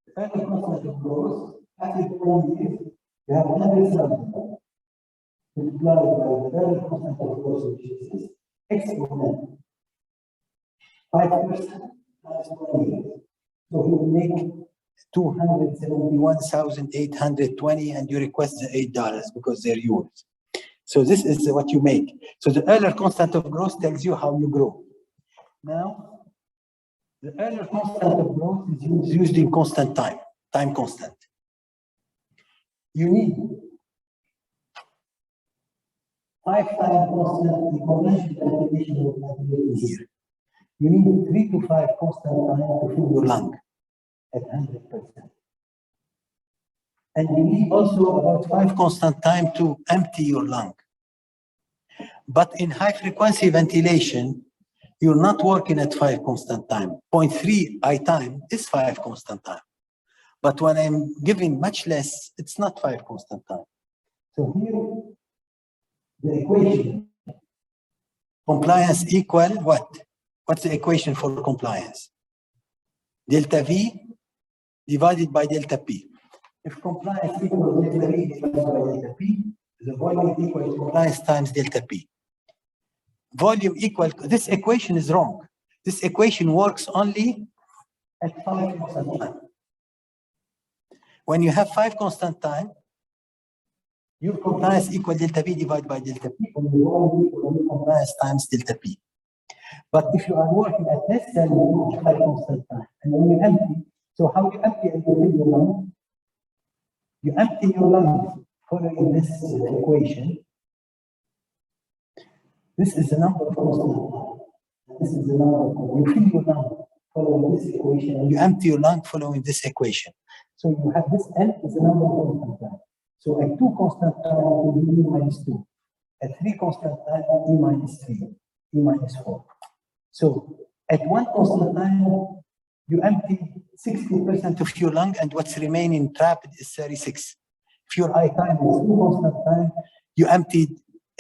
The Euler constant of growth, after 20 years, you have $100,000. Multiplied by the Euler constant of growth, which is exponent 5% times 20 years. So he will make 271,820, and you request the $8 because they're yours. So this is what you make. So the Euler constant of growth tells you how you grow. Now, the Euler constant of growth is used in constant time constant. You need 5 times constant, the conventional application of calculation here. You need 3 to 5 constant time to fill your lung at 100%. And you need also about 5 constant time to empty your lung. But in high frequency ventilation, you're not working at 5 constant time. 0.3 I time is 5 constant time. But when I'm giving much less, it's not 5 constant time. So here, the equation, compliance equal what? What's the equation for compliance? Delta V divided by delta P. If compliance equals delta V divided by delta P, the volume equals compliance times delta P. Volume equal, this equation is wrong. This equation works only at 5 constant time. When you have 5 constant time, your compliance equal delta V divided by delta P, and your volume equal compliance times delta P. But if you are working at less than 5 constant time, and when you empty, so how you empty and you fill your lung? You empty your lung following this equation. This is the number of constant time. This is the number of, you fill your lung following this equation, and you empty your lung following this equation. So you have this N is the number of constant time. So at 2 constant time, it will be E minus 2. At 3 constant time, E minus 3, E minus 4. So at 1 constant time, you empty 60% of your lung, and what's remaining trapped is 36. If your I time is 2 constant time, you emptied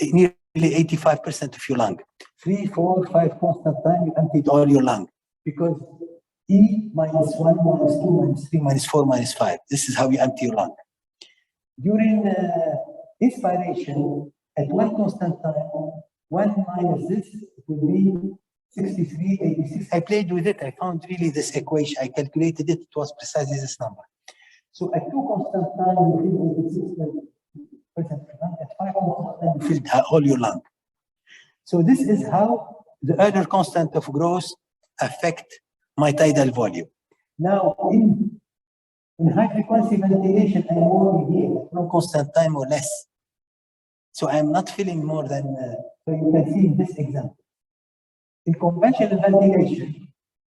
nearly 85% of your lung. 3, 4, 5 constant time, you emptied all your lung. Because E minus 1, minus 2, minus 3, minus 4, minus 5. This is how you empty your lung. During inspiration, at 1 constant time, 1 minus this will be 63, 86. I played with it. I found really this equation. I calculated it. It was precisely this number. So at 2 constant time, you fill 86%. At 5 constant time, you fill all your lung. So this is how the Euler constant of growth affect my tidal volume. Now, in high frequency ventilation, I'm working here at 1 constant time or less. So I'm not filling more than, so you can see in this example. In conventional ventilation,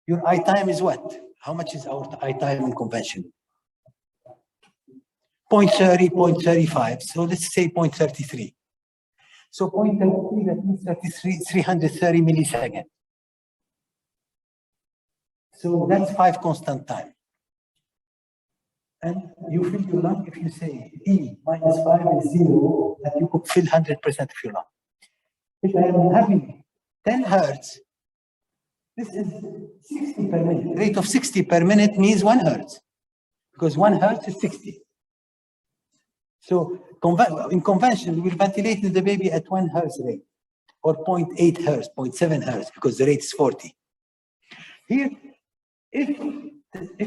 your I time is what? How much is our I time in conventional? 0.30, 0.35. So let's say 0.33. So 0.33, that means 330 milliseconds. So that's 5 constant time. And you fill your lung, if you say E minus 5 is 0, that you could fill 100% of your lung. If I am having 10 hertz, this is 60 per minute. Rate of 60 per minute means 1 hertz, because 1 hertz is 60. So in convention, we're ventilating the baby at 1 hertz rate, or 0.8 hertz, 0.7 hertz, because the rate is 40. Here, if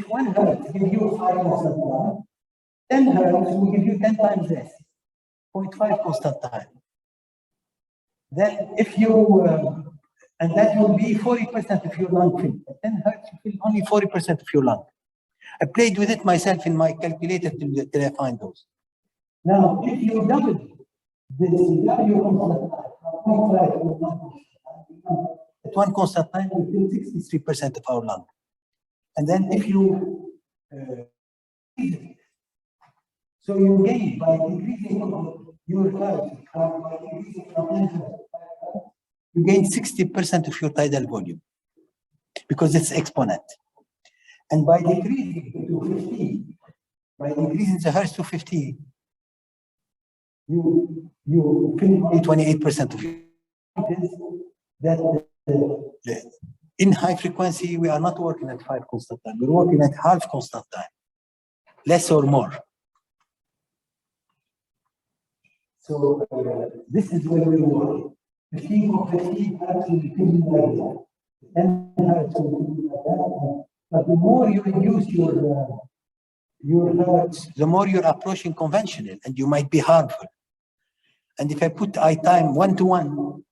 1 hertz gives you 5 constant time, 10 hertz will give you 10 times less, 0.5 constant time. Then if you, and that will be 40% of your lung fill. At 10 hertz, you fill only 40% of your lung. I played with it myself in my calculator till I find those. Now, if you double this W constant time from 0.5 to 1 constant time, at 1 constant time, you fill 63% of our lung. And then if you, so you gain by increasing your hertz, by increasing from 10 hertz, you gain 60% of your tidal volume because it's exponent. And by decreasing to 15, by increasing the hertz to 15, you fill 28% of your. That in high frequency, we are not working at 5 constant time. We're working at half constant time, less or more. So this is where we work. 15 or 15 hertz will be like that. 10 hertz will be like that. But the more you reduce your hertz, the more you're approaching conventional, and you might be harmful. And if I put I time 1-to-1,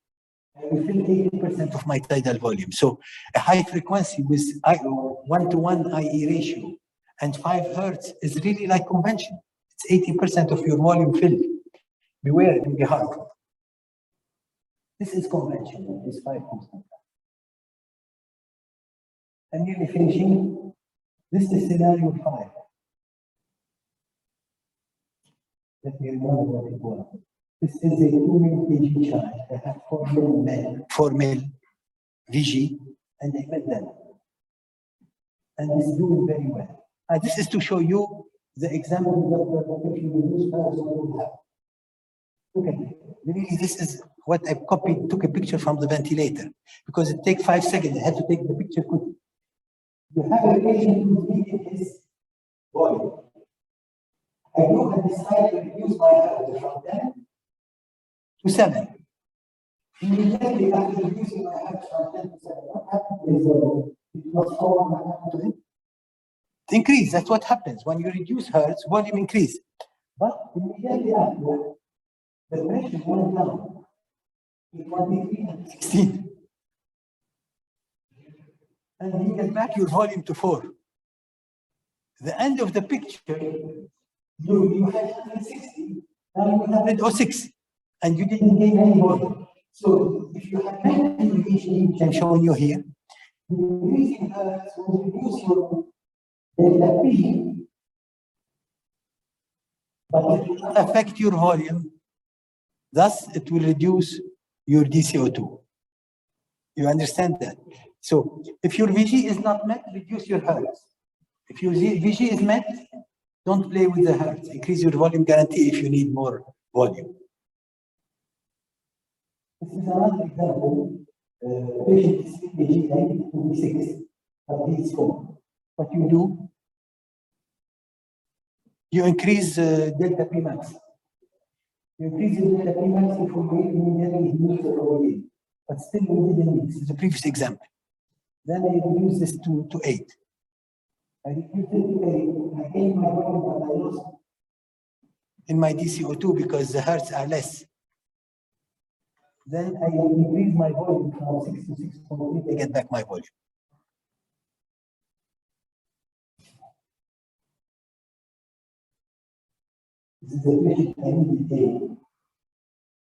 I will fill 80% of my tidal volume. So a high frequency with 1-to-1 IE ratio and 5 hertz is really like convention. It's 80% of your volume filled. Beware, it will be harmful. This is conventional, this 5 constant. I'm nearly finishing. This is scenario 5. Let me remember what it was. This is a 2 mil kg charge. I have 4 mil VG, and I met them. And this is doing very well. This is to show you the example that if you use what you have. Look at it. Really, this is what I copied, took a picture from the ventilator, because it takes 5 seconds. I have to take the picture quickly. You have a relation between his volume. I look at this side and reduce my heart from 10 to 7. Immediately after reducing my heart from 10 to 7, what happened is it was formed to it. Increase, that's what happens. When you reduce hertz, volume increase. But immediately after, the pressure went down to 23 and 16. And you get back your volume to 4. The end of the picture, you had 160, now you have 106, and you didn't gain any volume. So if you have 90 VG, which I'm showing you here, the increasing hertz will reduce your delta P, but it will not affect your volume. Thus, it will reduce your DCO2. You understand that? So if your VG is not met, reduce your hertz. If your VG is met, don't play with the hertz. Increase your volume guarantee if you need more volume. This is another example. Patient is VG 96, but he is 4. What you do? You increase delta P max. You increase the delta P max if we immediately use the OA. But still we didn't use. This is the previous example. Then I reduce this to 8. I reduce it to 8. I gain my volume, but I lost in my DCO2 because the hertz are less. Then I increase my volume from 6 to 6.8. I get back my volume. This is the patient I need 8.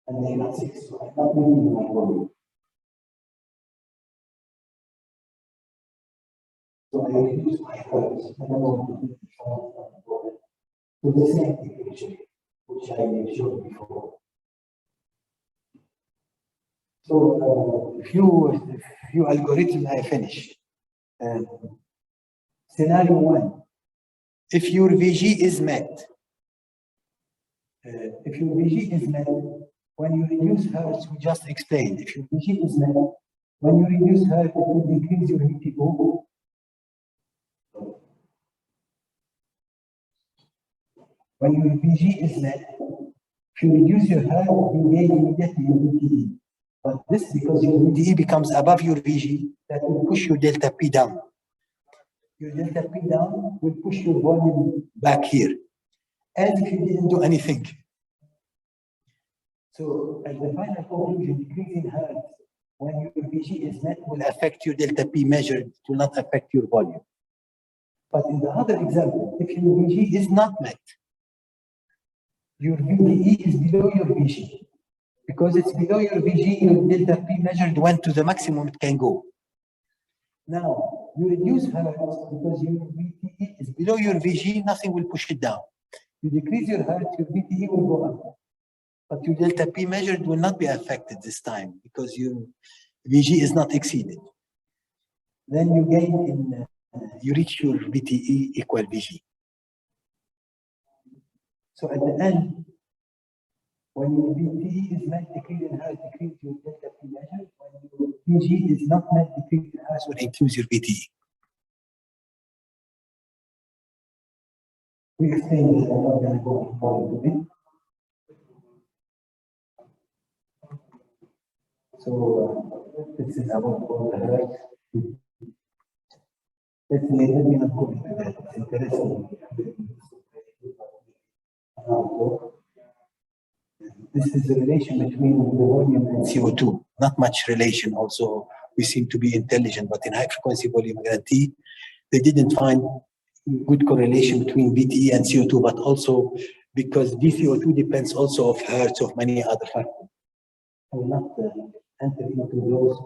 And I got 6, so I'm not moving my volume. So I reduce my hertz. I don't want to the same equation, which I showed before. So few algorithms I finish. Scenario 1. If your VG is met, when you reduce hertz, we just explained. If your VG is met, when you reduce hertz, it will decrease your VTO. When your VG is met, if you reduce your hertz, you gain immediately your VTE. But this, because your VTE becomes above your VG, that will push your delta P down. Your delta P down will push your volume back here, as if you didn't do anything. So, as the final conclusion, decreasing hertz when your VG is met will affect your delta P measured, it will not affect your volume. But in the other example, if your VG is not met, your VTE is below your VG. Because it's below your VG, your delta P measured went to the maximum it can go. Now, you reduce hertz because your VTE is below your VG, nothing will push it down. You decrease your hertz, your VTE will go up. But your delta P measured will not be affected this time because your VG is not exceeded. Then you gain you reach your VTE equal VG. So at the end, when your VTE is met, decrease in hertz, decrease your delta P measured. When your VG is not met, decrease in hertz will increase your VTE. We explained this, I'm not going to go more into it. So this is about all the hertz. Let me not go into that. It's interesting. This is the relation between the volume and CO2. Not much relation. Also, we seem to be intelligent, but in high frequency volume guarantee, they didn't find good correlation between VTE and CO2, but also because DCO2 depends also of hertz of many other factors. I will not enter into those.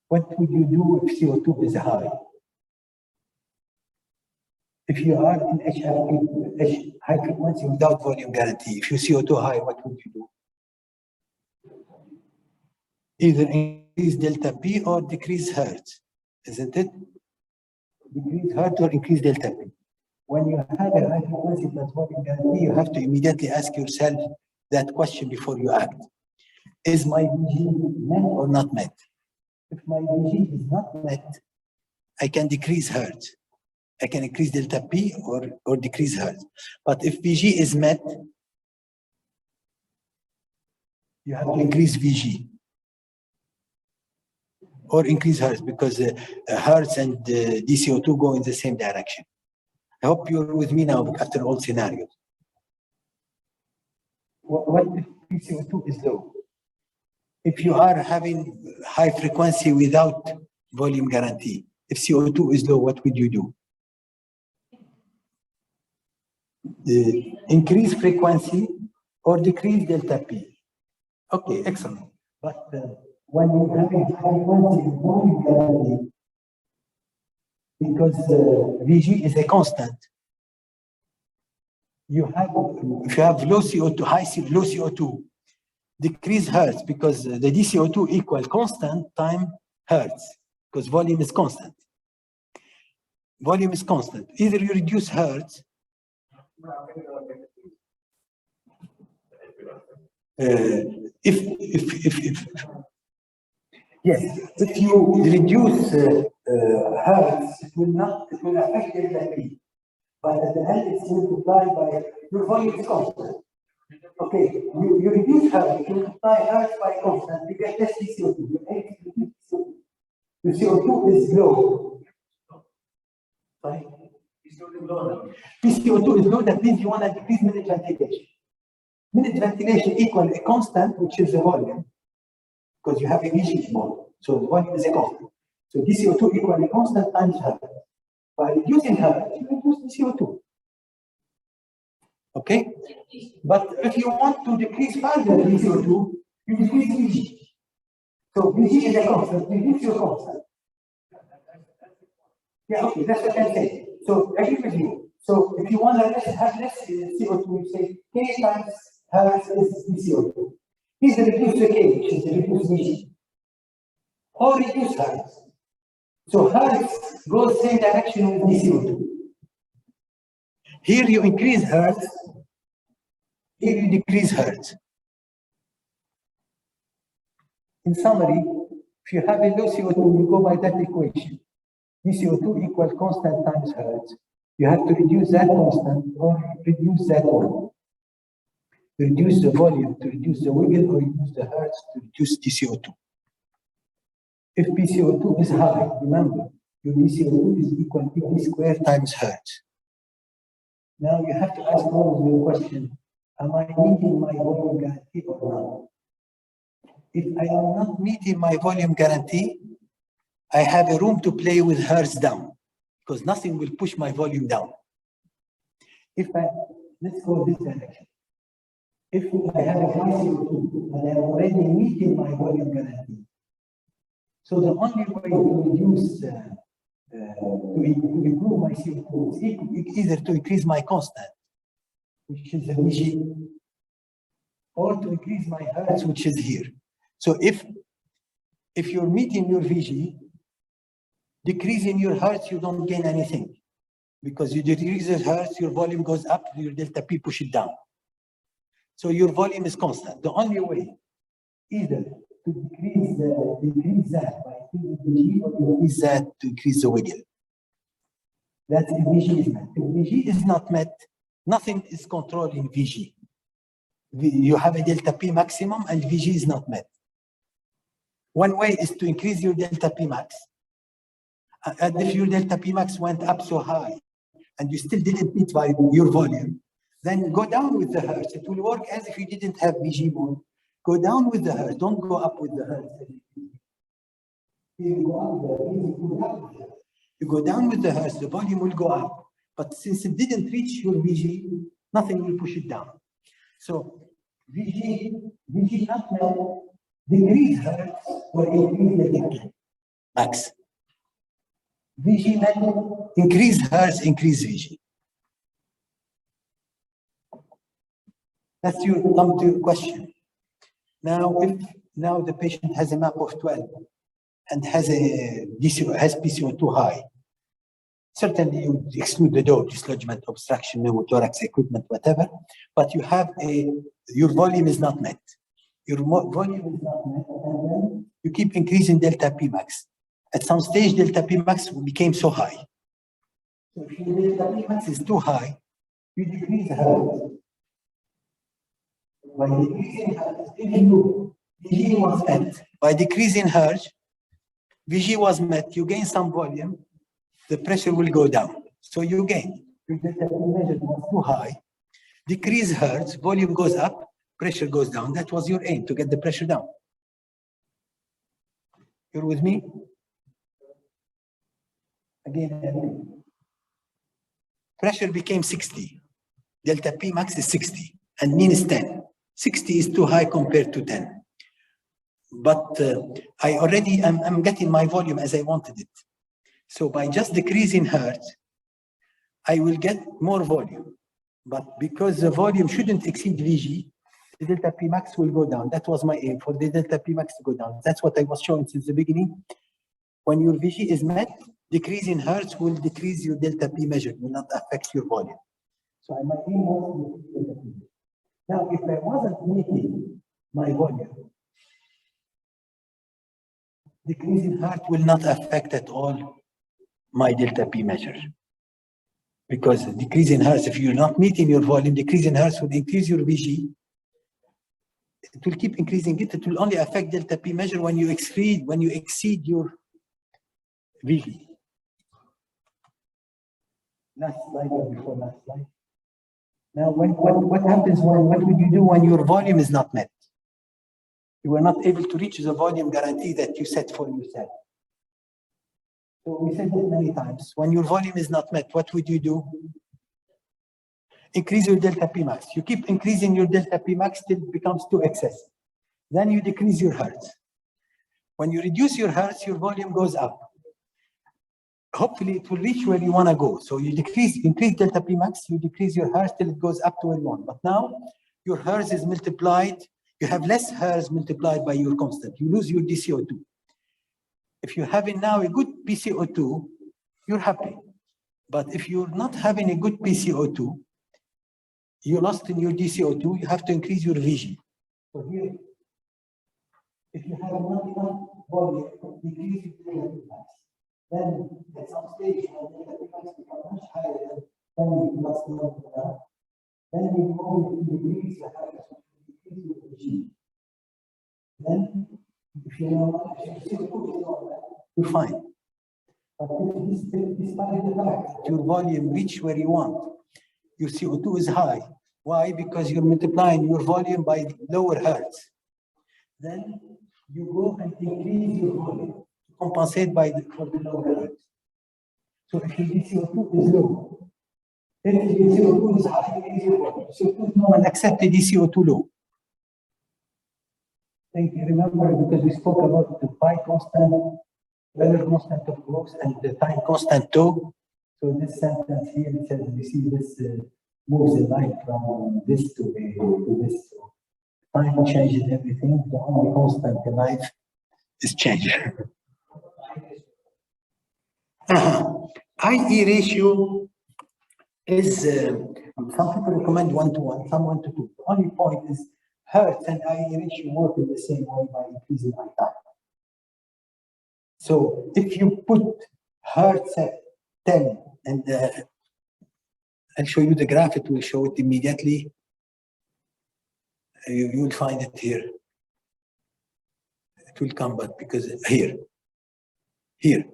What would you do if CO2 is high? If you are in HFP, high frequency without volume guarantee, if you CO2 high, what would you do? Either increase delta P or decrease Hertz, isn't it? Decrease Hertz or increase delta P. When you have a high frequency plus volume guarantee, you have to immediately ask yourself that question before you act. Is my VG met or not met? If my VG is not met, I can decrease Hertz. I can increase delta P or decrease Hertz. But if VG is met, you have to increase VG or increase Hertz, because Hertz and DCO2 go in the same direction. I hope you're with me now after all scenarios. What if DCO2 is low? If you are having high frequency without volume guarantee, if CO2 is low, what would you do? Increase frequency or decrease delta P. Okay, excellent. But when you have a high frequency volume guarantee, because VG is a constant, you have, if you have low CO2, low CO2, decrease Hertz, because the dCO2 equal constant time Hertz, because volume is constant. Volume is constant. Either you reduce Hertz, if you reduce Hertz, it will affect delta P. But at the end, it's multiplied by your volume is constant. Okay, you reduce Hertz, you multiply Hertz by constant, you get less CO2. The CO2 is low. Sorry? PCO2 is low, that means you want to decrease minute ventilation. Minute ventilation equal a constant, which is the volume, because you have a VG small, so the volume is a constant. So DCO2 equal a constant times Hertz. By reducing Hertz, you reduce the CO2. Okay? But if you want to decrease further DCO2, you decrease VG. So VG is a constant, reduce your constant. Yeah, okay, that's what I'm saying. So I agree with you. So if you want to have less CO2, you say K times Hertz is DCO2. Is the reduce the K, which is the reduce VG. Or reduce Hertz. So Hertz goes same direction with DCO2. Here you increase Hertz, here you decrease Hertz. In summary, if you have a low CO2, you go by that equation. DCO2 equals constant times Hertz. You have to reduce that constant or reduce that one. To reduce the volume, to reduce the wiggle, or reduce the Hertz to reduce DCO2. If PCO2 is high, remember, your DCO2 is equal to P squared times Hertz. Now you have to ask your question, am I meeting my volume guarantee or not? If I am not meeting my volume guarantee, I have a room to play with Hertz down, because nothing will push my volume down. Let's go this direction. If I have a high CO2 and I am already meeting my volume guarantee, so the only way to reduce, to improve my CO2 is either to increase my constant, which is the VG, or to increase my Hertz, which is here. So if you're meeting your VG, decreasing your Hertz, you don't gain anything. Because you decrease the Hertz, your volume goes up, your delta P push it down. So your volume is constant. The only way, either to decrease that by increasing VG, or to increase that to increase the wiggle. That's if VG is met. If VG is not met, nothing is controlling VG. You have a delta P maximum and VG is not met. One way is to increase your delta P max. And if your delta P max went up so high and you still didn't meet by your volume, then go down with the Hertz. It will work as if you didn't have VG mode. Go down with the Hertz. Don't go up with the Hertz. You go down with the Hertz, the volume will go up. But since it didn't reach your VG, nothing will push it down. So VG not met, decrease Hertz or increase the delta max. VG meant increase hertz, increase VG. That's your come to your question. Now, if now the patient has a MAP of 12 and has a has PCO2 high, certainly you exclude the DOE, dislodgement, obstruction, pneumothorax equipment, whatever, but you have your volume is not met. Your volume is not met, and then you keep increasing delta P max. At some stage, delta P max became so high. So if your delta P max is too high, you decrease hertz. By decreasing hertz, VG was met. By decreasing hertz, VG was met, you gain some volume, the pressure will go down. So you gain. Your delta P measure was too high, decrease hertz, volume goes up, pressure goes down. That was your aim, to get the pressure down. You're with me? Again, pressure became 60. Delta P max is 60 and mean is 10. 60 is too high compared to 10. But I already I'm getting my volume as I wanted it. So by just decreasing hertz, I will get more volume. But because the volume shouldn't exceed VG, the delta P max will go down. That was my aim, for the delta P max to go down. That's what I was showing since the beginning. When your VG is met, decreasing hertz will decrease your delta P measure, will not affect your volume. So my aim was to delta P. Now, if I wasn't meeting my volume, decreasing hertz will not affect at all my delta P measure. Because decreasing hertz, if you're not meeting your volume, decreasing hertz will increase your VG. It will keep increasing it. It will only affect delta P measure when you exceed your VG. Last slide or before last slide. Now, what happens what would you do when your volume is not met? You were not able to reach the volume guarantee that you set for yourself. So we said it many times. When your volume is not met, what would you do? Increase your delta P max. You keep increasing your delta P max till it becomes too excessive. Then you decrease your hertz. When you reduce your hertz, your volume goes up. Hopefully it will reach where you want to go. So you increase delta P max, you decrease your hertz till it goes up to where you want. But now your hertz is multiplied. You have less hertz multiplied by your constant. You lose your DCO2. If you're having now a good PCO2, you're happy. But if you're not having a good PCO2, you lost in your DCO2, you have to increase your VG. So here, if you have not enough volume, decrease your delta P max. Then at some stage, when delta P max becomes much higher than you lost the volume, then you go to decrease the hertz, decrease your VG. Then, if you know, you're fine. But despite the fact that your volume reach where you want, your CO2 is high. Why? Because you're multiplying your volume by lower hertz. Then you go and increase your volume to compensate for the lower hertz. So if your CO2 is low, then if your CO2 is high, increase your volume. CO2 is low and accept the DCO2 low. Thank you. Remember, because we spoke about the pi constant, Weller constant of course, and the time constant too. So this sentence here, it says, you see this moves the light from this to this. So time changes everything. The only constant in life is change. IE ratio is, some people recommend 1:1, some 1:2. The only point is hertz and IE ratio work in the same way by increasing I time. So if you put hertz at 10, and I'll show you the graph, it will show it immediately. You'll find it here. It will come, but because here. You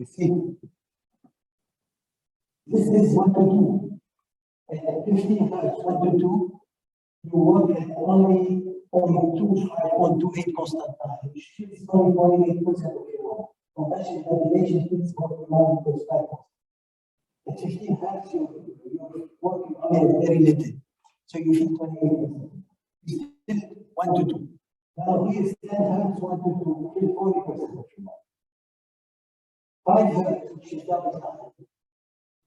see, this is 1:2. At 15 hertz, 1:2, you work at only 0.25, 0.28 constant time, which is only 0.8% of your work. Conventional calculation is 0.9%. At 15 hertz, you're working on very little. So you feel 28%. You still 1:2. Now here is 10 hertz, 1:2, you feel 40% of your work. 5 hertz, which is double time.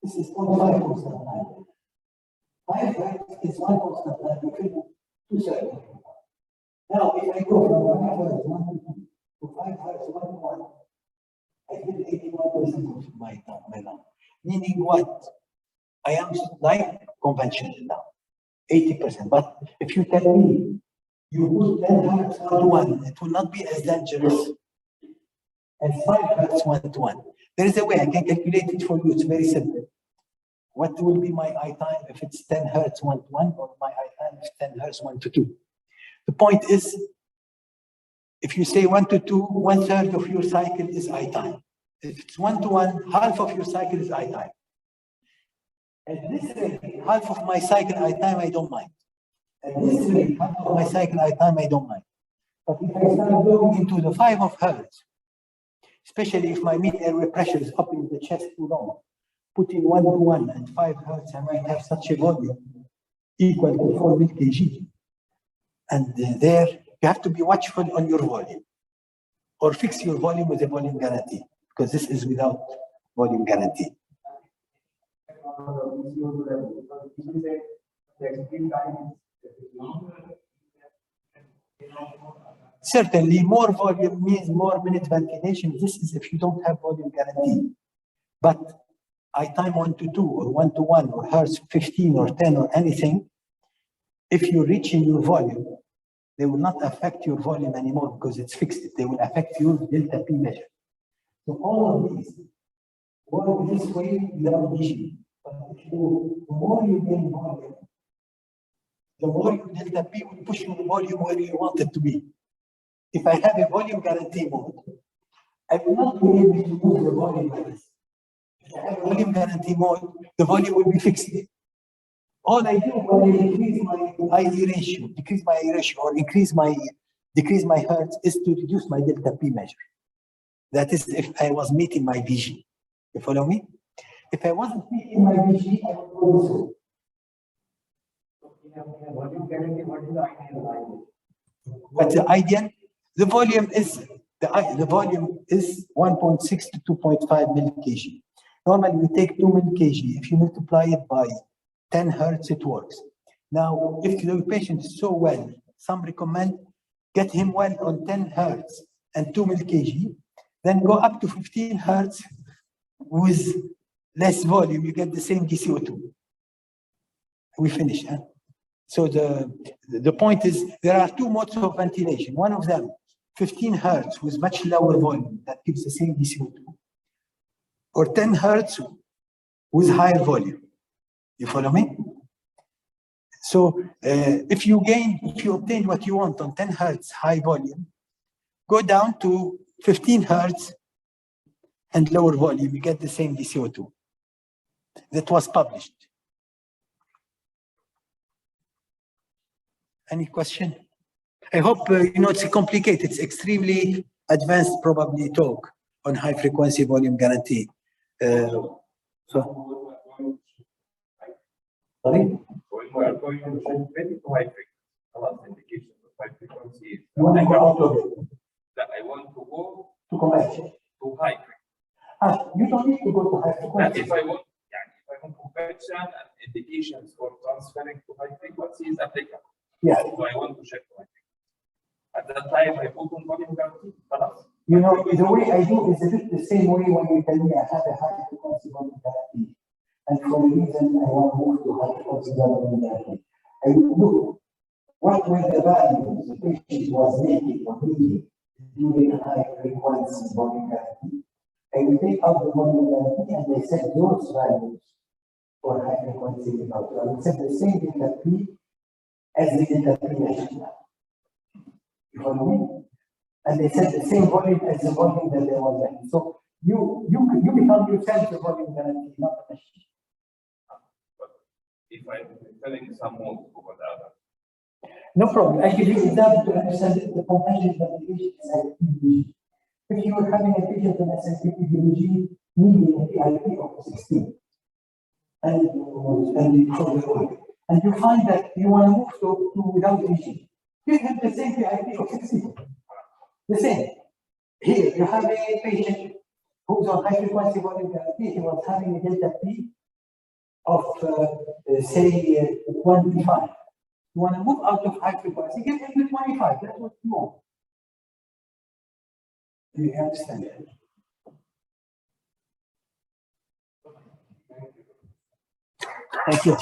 This is 0.5 constant time. 5 hertz is 1 constant time between 2 circuits. Now, if I go from 5 hertz 1 to 2 to 5 hertz 1 to 1, I get 81% of my time. Meaning what? I am like conventional now, 80%. But if you tell me you put 10 hertz 1 to 1, it will not be as dangerous as 5 hertz 1 to 1. There is a way I can calculate it for you. It's very simple. What will be my I time if it's 10 hertz 1 to 1, or my I time is 10 hertz 1 to 2? The point is, if you say 1 to 2, 1/3 of your cycle is I time. If it's 1 to 1, half of your cycle is I time. At this rate, half of my cycle I time, I don't mind. At this rate, half of my cycle I time, I don't mind. But if I start going into the 5 of hertz, especially if my mid-airway pressure is up in the chest too long, putting 1 to 1 and 5 hertz, I might have such a volume equal to 4 kg. And there, you have to be watchful on your volume, or fix your volume with a volume guarantee, because this is without volume guarantee. Certainly, more volume means more minute ventilation. This is if you don't have volume guarantee. But I time 1 to 2 or 1 to 1 or hertz 15 or 10 or anything, if you're reaching your volume, they will not affect your volume anymore because it's fixed. They will affect your delta P measure. So all of these work this way without issue. But the more you gain volume, the more your delta P will push your volume where you want it to be. If I have a volume guarantee mode, I will not be able to move the volume like this. If I have a volume guarantee mode, the volume will be fixed. All I do when I increase my IE ratio, decrease my IE ratio, or decrease my hertz, is to reduce my delta P measure. That is if I was meeting my VG. You follow me? If I wasn't meeting my VG, I would go this way. But the ideal, the volume is 1.6 to 2.5 milli-kg. Normally we take 2 milli-kg. If you multiply it by 10 hertz, it works. Now, if the patient is so well, some recommend get him well on 10 hertz and 2 milli-kg, then go up to 15 hertz with less volume, you get the same DCO2. We finish, huh? So the point is, there are 2 modes of ventilation. One of them, 15 hertz with much lower volume, that gives the same DCO2. Or 10 hertz with higher volume. You follow me? So if you obtain what you want on 10 hertz high volume, go down to 15 hertz and lower volume, you get the same DCO2. That was published. Any question? I hope, it's complicated. It's extremely advanced, probably, talk on high frequency volume guarantee. Sorry? When we are going to very high frequency, a lot of indications of high frequency. You want to go out of it? That I want to go To convention. to high frequency. You don't need to go to high And frequency. if I want convention and indications for transferring to high frequency is applicable. Yeah. So I want to check my frequency. At that time, I put on volume guarantee. The way I do is a bit the same way when you tell me I have a high frequency volume guarantee. And for a reason I want to move to high frequency volume guarantee. I look what were the values the patient was making or needing during high frequency volume guarantee. I will take out the volume guarantee and I set those values for high frequency without. I will set the same delta P as the delta P measured now. You follow me? And they set the same volume as the volume that they were getting. So you become yourself the volume guarantee, not the machine. But if I'm telling someone to go down, No problem. I give you an example to understand the convention ventilation is like PVG. If you are having a patient in SLP PVG needing a PIP of 16, and you find that you want to move to without VG, give him the same PIP of 16. The same. Here you have a patient who's on high frequency volume guarantee, he was having a delta P of say 25. You want to move out of high frequency, get into 25. That's what you want. Do you understand that? Thank you.